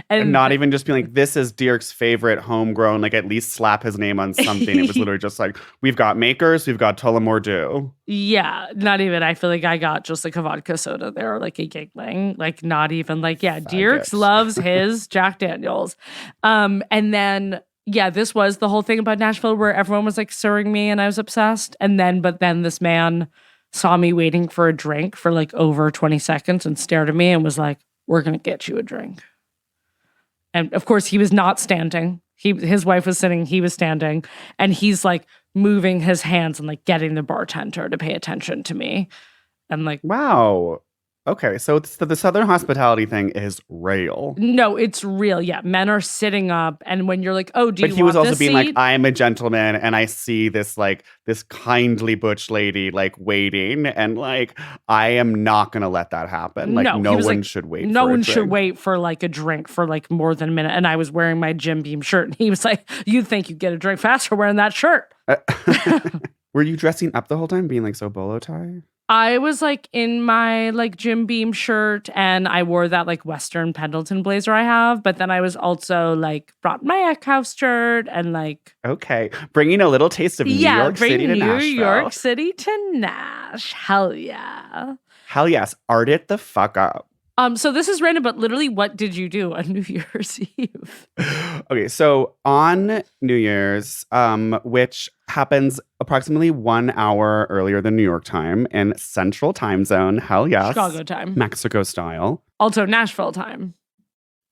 And not even just being like, this is Dirk's favorite homegrown, like at least slap his name on something. It was literally just like, we've got Makers, we've got Tullamore Dew. Yeah, not even. I feel like I got just like a vodka soda there, like a Giggling. Like not even like, Dirk's loves his Jack Daniels. And then, this was the whole thing about Nashville where everyone was like serving me and I was obsessed. But then this man saw me waiting for a drink for like over 20 seconds and stared at me and was like, we're going to get you a drink. And of course, he was not standing. His wife was sitting, he was standing. And he's like moving his hands and like getting the bartender to pay attention to me. And like, wow. Okay, so the Southern hospitality thing is real. No, it's real. Yeah, men are sitting up, and when you're like, "Oh, do you want this seat?" But he was also being like, "I am a gentleman, and I see this kindly butch lady like waiting, and like I am not gonna let that happen. Like no one should wait. No one should wait for like a drink for like more than a minute." And I was wearing my Jim Beam shirt, and he was like, "You'd think you'd get a drink faster wearing that shirt." Were you dressing up the whole time, being like so bolo tie? I was like in my like Jim Beam shirt and I wore that like Western Pendleton blazer I have. But then I was also like brought my Eckhouse shirt and like. Okay. Bringing a little taste of New York City to Nashville. New York City to Nash. Hell yeah. Hell yes. Art it the fuck up. So this is random, but literally, what did you do on New Year's Eve? Okay, so on New Year's, which happens approximately 1 hour earlier than New York time in Central Time Zone, hell yes. Chicago time. Mexico style. Also Nashville time.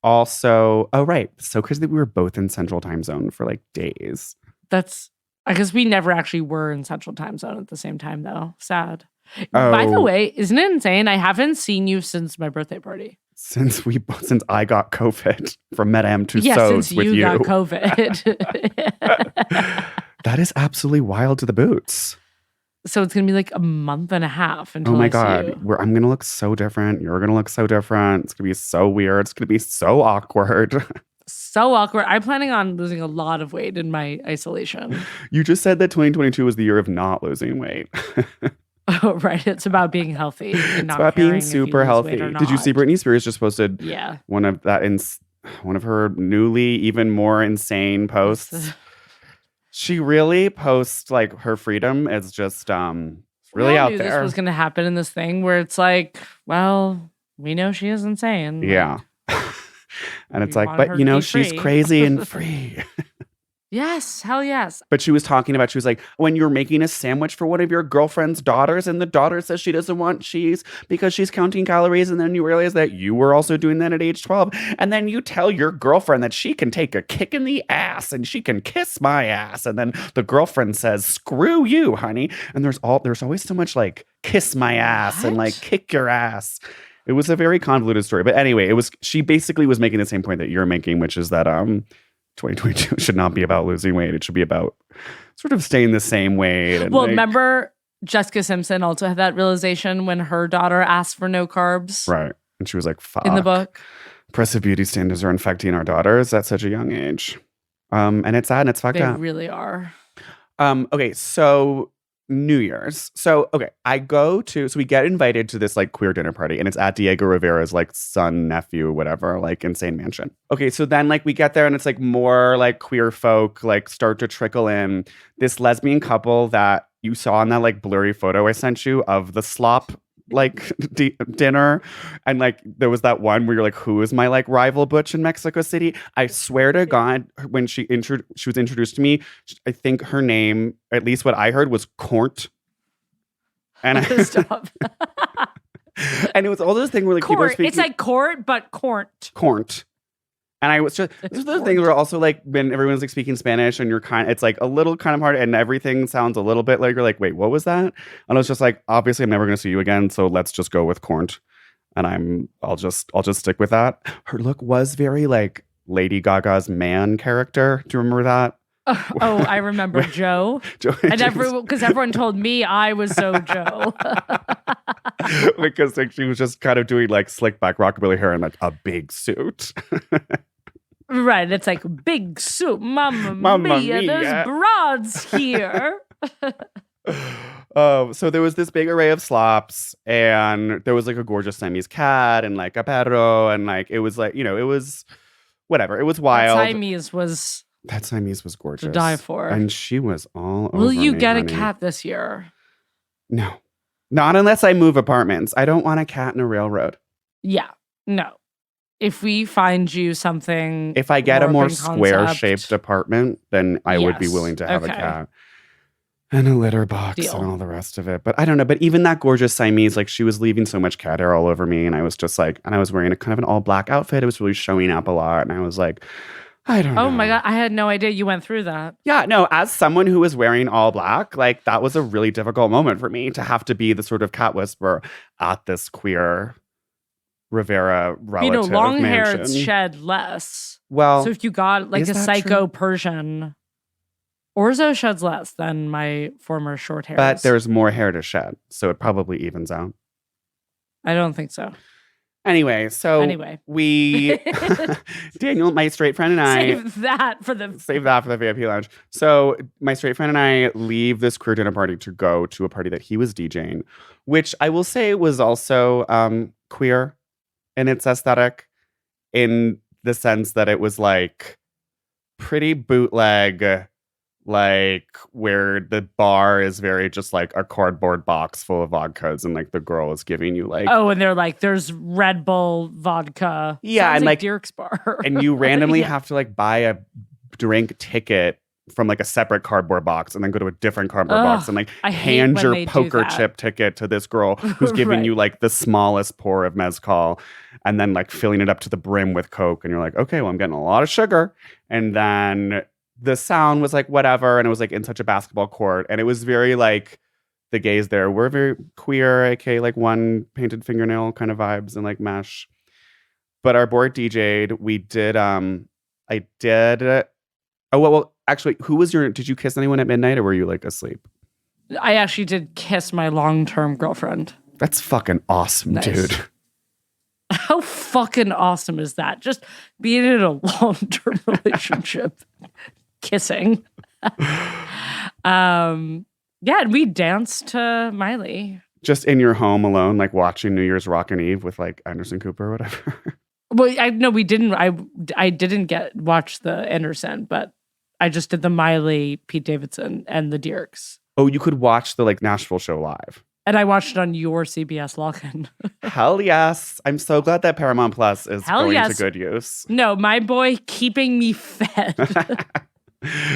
Also, oh right, so crazy that we were both in Central Time Zone for like days. I guess we never actually were in Central Time Zone at the same time, though. Sad. By the way, isn't it insane? I haven't seen you since my birthday party. Since I got COVID from Madame Tussauds since with you. got COVID. That is absolutely wild to the boots. So it's gonna be like a month and a half until oh my I God, see you. I'm gonna look so different. You're gonna look so different. It's gonna be so weird. It's gonna be so awkward. So awkward. I'm planning on losing a lot of weight in my isolation. You just said that 2022 was the year of not losing weight. Oh, right. It's about being healthy. And It's not about being caring if you super lose healthy. weight or Did you see not. Britney Spears just posted Yeah. one of her newly even more insane posts? She really posts like her freedom is just really out This there. was going to happen in this thing where it's like, well, we know she is insane. Yeah. And it's we like, want but her you to know, be she's free. crazy and free. Yes, hell yes. But she was like, when you're making a sandwich for one of your girlfriend's daughters and the daughter says she doesn't want cheese because she's counting calories. And then you realize that you were also doing that at age 12. And then you tell your girlfriend that she can take a kick in the ass and she can kiss my ass. And then the girlfriend says, screw you, honey. And there's always so much like kiss my ass and like kick your ass. It was a very convoluted story. But anyway, she basically was making the same point that you're making, which is that 2022 should not be about losing weight. It should be about sort of staying the same weight. And Well, remember Jessica Simpson also had that realization when her daughter asked for no carbs. Right. And she was like, fuck. In the book. Oppressive beauty standards are infecting our daughters at such a young age. And it's sad and it's fucked up. They really are. Okay, so New Year's. So, okay, we get invited to this like queer dinner party and it's at Diego Rivera's like son, nephew, whatever, like insane mansion. Okay, so then like we get there and it's like more like queer folk like start to trickle in. This lesbian couple that you saw in that like blurry photo I sent you of the slop like dinner, and like there was that one where you're like, who is my like rival butch in Mexico City? I swear to God, when she was introduced to me, I think her name, at least what I heard, was Cornt. And Stop. and it was all those things where like people are Court. speaking. It's like court, but cornt. Cornt. And I was just, this is the thing where also like when everyone's like speaking Spanish and it's like a little kind of hard and everything sounds a little bit like you're like, wait, what was that? And I was just like, obviously I'm never going to see you again. So let's just go with Cornt. And I'll just stick with that. Her look was very like Lady Gaga's man character. Do you remember that? Oh, I remember Joe. And because everyone told me I was so Joe. Because like she was just kind of doing like slick back rockabilly hair and like a big suit. Right. It's like big soup. Mamma mia. There's broads here. So there was this big array of slops and there was like a gorgeous Siamese cat and like a perro and like it was like, you know, it was whatever. It was wild. That Siamese was gorgeous. To die for. And she was all over Will you me, get honey. a cat this year? No. Not unless I move apartments. I don't want a cat in a railroad. Yeah. No. If we find you something. If I get a more open square-shaped apartment, then I would be Yes. willing to have a Okay. cat. And a litter box Deal. and all the rest of it. But I don't know. But even that gorgeous Siamese, like she was leaving so much cat hair all over me. And I was just like, and I was wearing a kind of an all black outfit. It was really showing up a lot. And I was like, I don't know. Oh my God. I had no idea you went through that. Yeah, no, as someone who was wearing all black, like that was a really difficult moment for me to have to be the sort of cat whisperer at this queer Rivera relative long hair mansion. shed less. Well, So if you got like is a that psycho true? Persian, Orzo sheds less than my former short hair. but there's more hair to shed, so it probably evens out. I don't think so. Anyway, so we, Daniel, my straight friend and I, Save that for the VIP lounge. So my straight friend and I leave this queer dinner party to go to a party that he was DJing, which I will say was also queer in its aesthetic, in the sense that it was like pretty bootleg, like where the bar is very just like a cardboard box full of vodkas, and like the girl is giving you like Oh, and they're like, there's Red Bull vodka. Yeah, Sounds and like Dirk's bar. and you randomly Yeah. have to like buy a drink ticket from like a separate cardboard box and then go to a different cardboard box and like I hate hand when your they do poker that. chip ticket to this girl who's giving Right. you like the smallest pour of mezcal and then like filling it up to the brim with Coke. And you're like, okay, well, I'm getting a lot of sugar. And then the sound was like whatever. And it was like in such a basketball court. And it was very like the gays there were very queer, aka like one painted fingernail kind of vibes and like mesh. But our board DJ'd. We did I did oh well actually, did you kiss anyone at midnight or were you like asleep? I actually did kiss my long-term girlfriend. That's fucking awesome, Nice. dude. How fucking awesome is that? Just being in a long-term relationship, kissing. Yeah, and we danced to Miley. Just in your home alone, like watching New Year's Rockin' Eve with like Anderson Cooper or whatever. Well, I no, we didn't. I didn't watch the Anderson, but I just did the Miley, Pete Davidson, and the Dirks. Oh, you could watch the like Nashville show live. And I watched it on your CBS login. Hell yes. I'm so glad that Paramount Plus is Hell going yes. to good use. No, my boy keeping me fed.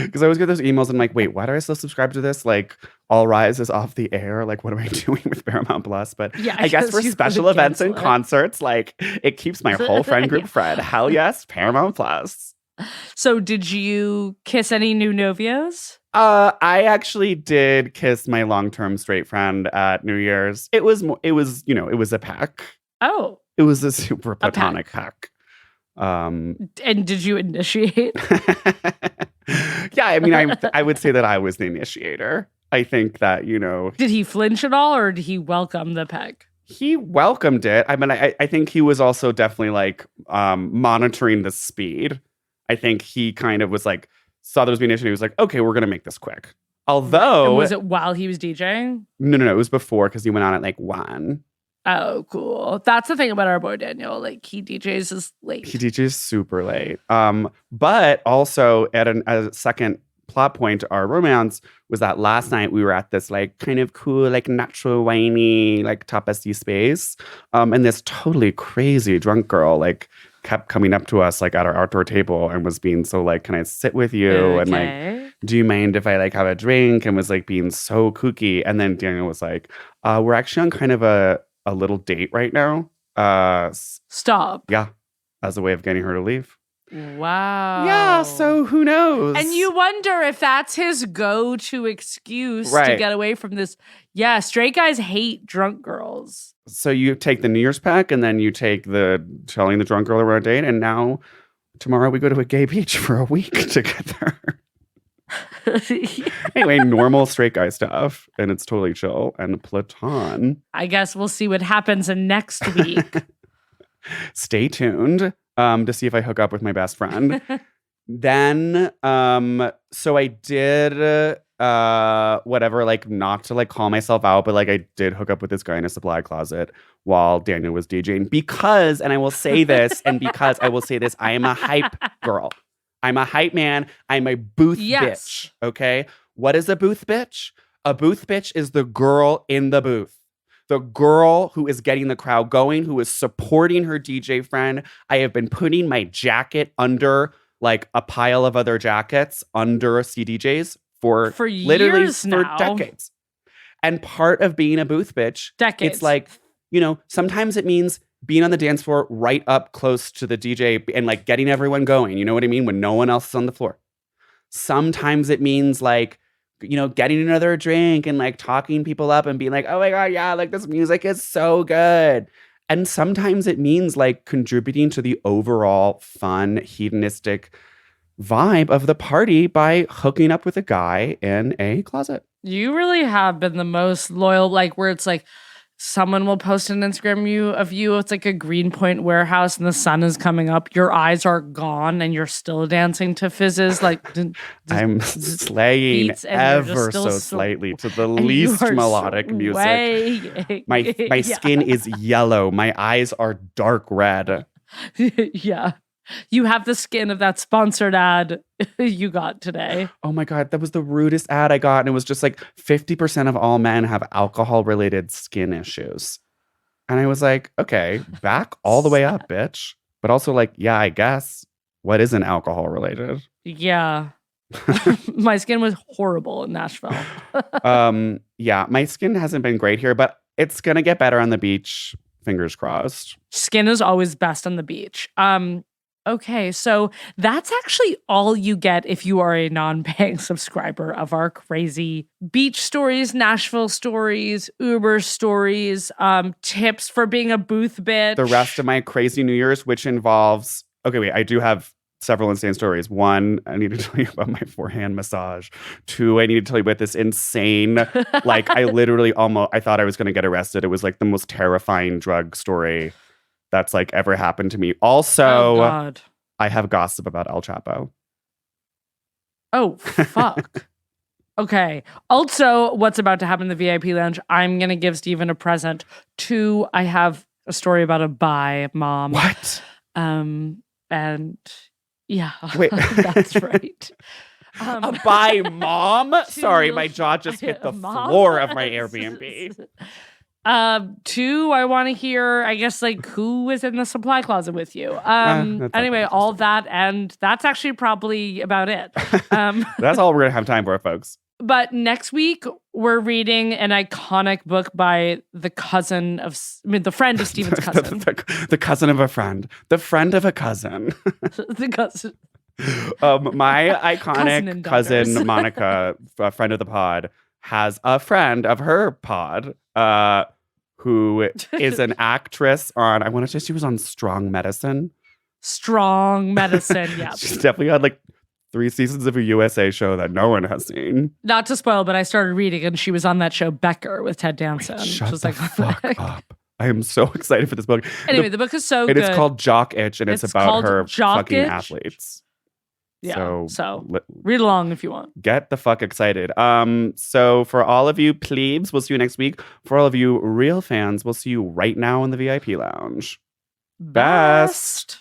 Because I always get those emails and I'm like, wait, why do I still subscribe to this? Like, All Rise is off the air. Like, what am I doing with Paramount Plus? But Yeah, I guess for you special couldn't events and cancel it. concerts, like, it keeps my whole friend group Yeah. fed. Hell yes, Paramount Plus. So, did you kiss any new novios? I actually did kiss my long-term straight friend at New Year's. It was a peck. Oh, It was a super peck. platonic peck. and did you initiate? Yeah, I mean, I would say that I was the initiator. I think that, Did he flinch at all, or did he welcome the peck? he welcomed it. I mean, I think he was also definitely like monitoring the speed. I think he kind of was like, saw there was being an issue. He was like, okay, we're going to make this quick. Although, And was it while he was DJing? no, it was before because he went on at like 1. Oh, cool. That's the thing about our boy Daniel. Like, he DJs is late. He DJs super late. But also at a second plot point to our romance was that last night we were at this like kind of cool, like natural winey, like tapasy space. And this totally crazy drunk girl like kept coming up to us like at our outdoor table and was being so like, can I sit with you? And like, do you mind if I like have a drink? And was like being so kooky. And then Daniel was like, we're actually on kind of a little date right now. Stop. Yeah, as a way of getting her to leave. Wow. Yeah, so who knows? And you wonder if that's his go-to excuse to Right. get away from this. Yeah, straight guys hate drunk girls. So you take the New Year's pack and then you take the telling the drunk girl we're on a date, and now tomorrow we go to a gay beach for a week together. Anyway, normal straight guy stuff, and it's totally chill and platon. I guess we'll see what happens in next week. Stay tuned to see if I hook up with my best friend. Then, so I did whatever, like not to like call myself out, but like I did hook up with this guy in a supply closet while Daniel was DJing because, and I will say this, and because I will say this, I am a hype girl. I'm a hype man. I'm a booth bitch. Okay. What is a booth bitch? A booth bitch is the girl in the booth. The girl who is getting the crowd going, who is supporting her DJ friend. I have been putting my jacket under like a pile of other jackets under CDJs for literally years for now. decades. And part of being a booth bitch, Decades. it's like, sometimes it means being on the dance floor right up close to the DJ and like getting everyone going. You know what I mean? When no one else is on the floor. Sometimes it means like, getting another drink and like talking people up and being like, oh my God, yeah, like this music is so good. And sometimes it means like contributing to the overall fun, hedonistic vibe of the party by hooking up with a guy in a closet. You really have been the most loyal, like where it's like someone will post an Instagram of you. It's like a Greenpoint warehouse and the sun is coming up. Your eyes are gone and you're still dancing to fizzes. Like I'm slaying beats and you're just ever still so sw- slightly to the and you least are melodic music. swaying. My Yeah. skin is yellow. My eyes are dark red. Yeah. You have the skin of that sponsored ad you got today. Oh my God, that was the rudest ad I got. And it was just like 50% of all men have alcohol-related skin issues. And I was like, okay, back all the way up, bitch. But also like, yeah, I guess. What isn't alcohol-related? Yeah. My skin was horrible in Nashville. Yeah, my skin hasn't been great here, but it's going to get better on the beach. Fingers crossed. Skin is always best on the beach. Okay, so that's actually all you get if you are a non-paying subscriber of our crazy beach stories, Nashville stories, Uber stories, tips for being a booth bitch. The rest of my crazy New Year's, which involves... Okay, wait, I do have several insane stories. One, I need to tell you about my forehand massage. Two, I need to tell you about this insane... like, I literally I thought I was going to get arrested. It was like the most terrifying drug story that's like ever happened to me. Also, oh, God. I have gossip about El Chapo. Oh, fuck. Okay. Also, what's about to happen in the VIP lounge? I'm going to give Steven a present. Two, I have a story about a bi mom. What? And yeah, wait, that's right. A bi mom? Two, Sorry, my jaw just hit the floor of my Airbnb. Two, I want to hear, I guess, like, who is in the supply closet with you? Anyway, all that, and that's actually probably about it. That's all we're going to have time for, folks. But next week, we're reading an iconic book by the friend of Stephen's cousin. the cousin of a friend. The friend of a cousin. The cousin. My iconic cousin, Monica, a friend of the pod, has a friend of her pod, who is an actress on, I want to say she was on Strong Medicine. Strong Medicine, yeah. She's definitely had like 3 seasons of a USA show that no one has seen. Not to spoil, but I started reading and she was on that show Becker with Ted Danson. Shut was the fuck up. I am so excited for this book. Anyway, the book is so good. It's called Jock Itch, and it's about her fucking athletes. Yeah, so read along if you want. Get the fuck excited. So for all of you plebes, we'll see you next week. For all of you real fans, we'll see you right now in the VIP lounge. Best.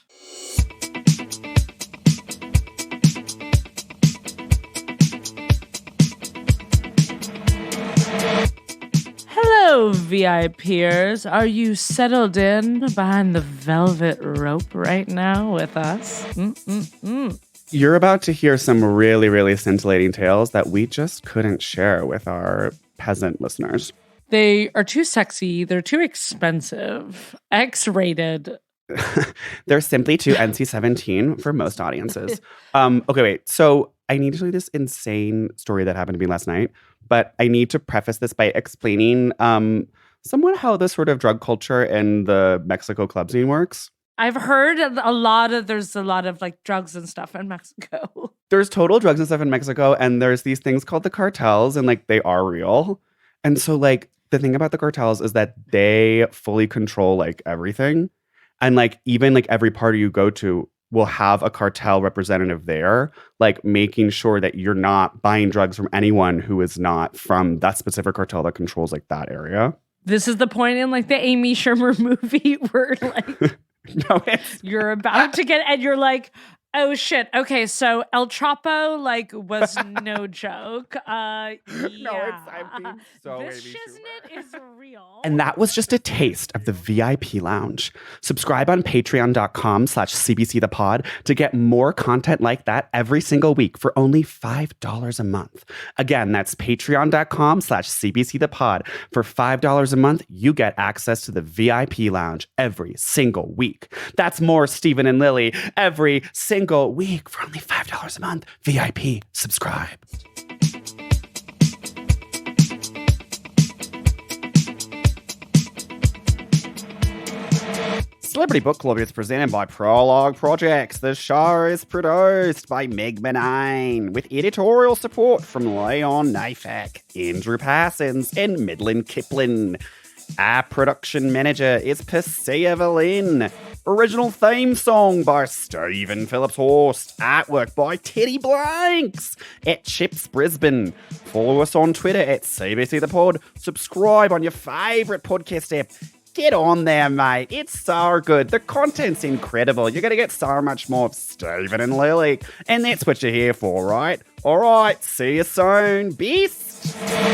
Hello, VIPers. Are you settled in behind the velvet rope right now with us? You're about to hear some really, really scintillating tales that we just couldn't share with our peasant listeners. They are too sexy. They're too expensive. X-rated. They're simply too NC-17 for most audiences. Okay, wait. So I need to tell you this insane story that happened to me last night, but I need to preface this by explaining somewhat how the sort of drug culture in the Mexico club scene works. I've heard there's a lot of like drugs and stuff in Mexico. There's total drugs and stuff in Mexico, and there's these things called the cartels, and like they are real. And so like the thing about the cartels is that they fully control like everything. And like even like every party you go to will have a cartel representative there, like making sure that you're not buying drugs from anyone who is not from that specific cartel that controls like that area. This is the point in like the Amy Schumer movie where like no, you're about to get, and you're like, oh shit. Okay, so El Chapo like was no joke. Yeah. No, I'm being so this shiznit is real. And that was just a taste of the VIP lounge. Subscribe on patreon.com/CBCthepod to get more content like that every single week for only $5 a month. Again, that's patreon.com/CBCthepod. For $5 a month, you get access to the VIP lounge every single week. That's more Stephen and Lily every single week for only $5 a month. VIP, subscribe. Celebrity Book Club is presented by Prologue Projects. The show is produced by Meg Benane with editorial support from Leon Nafak, Andrew Parsons, and Midland Kipling. Our production manager is Percy Evelyn. Original theme song by Stephen Phillips Horst. Artwork by Teddy Blanks at Chips Brisbane. Follow us on Twitter at CBC The Pod. Subscribe on your favourite podcast app. Get on there, mate. It's so good. The content's incredible. You're going to get so much more of Stephen and Lily. And that's what you're here for, right? All right. See you soon. Beast.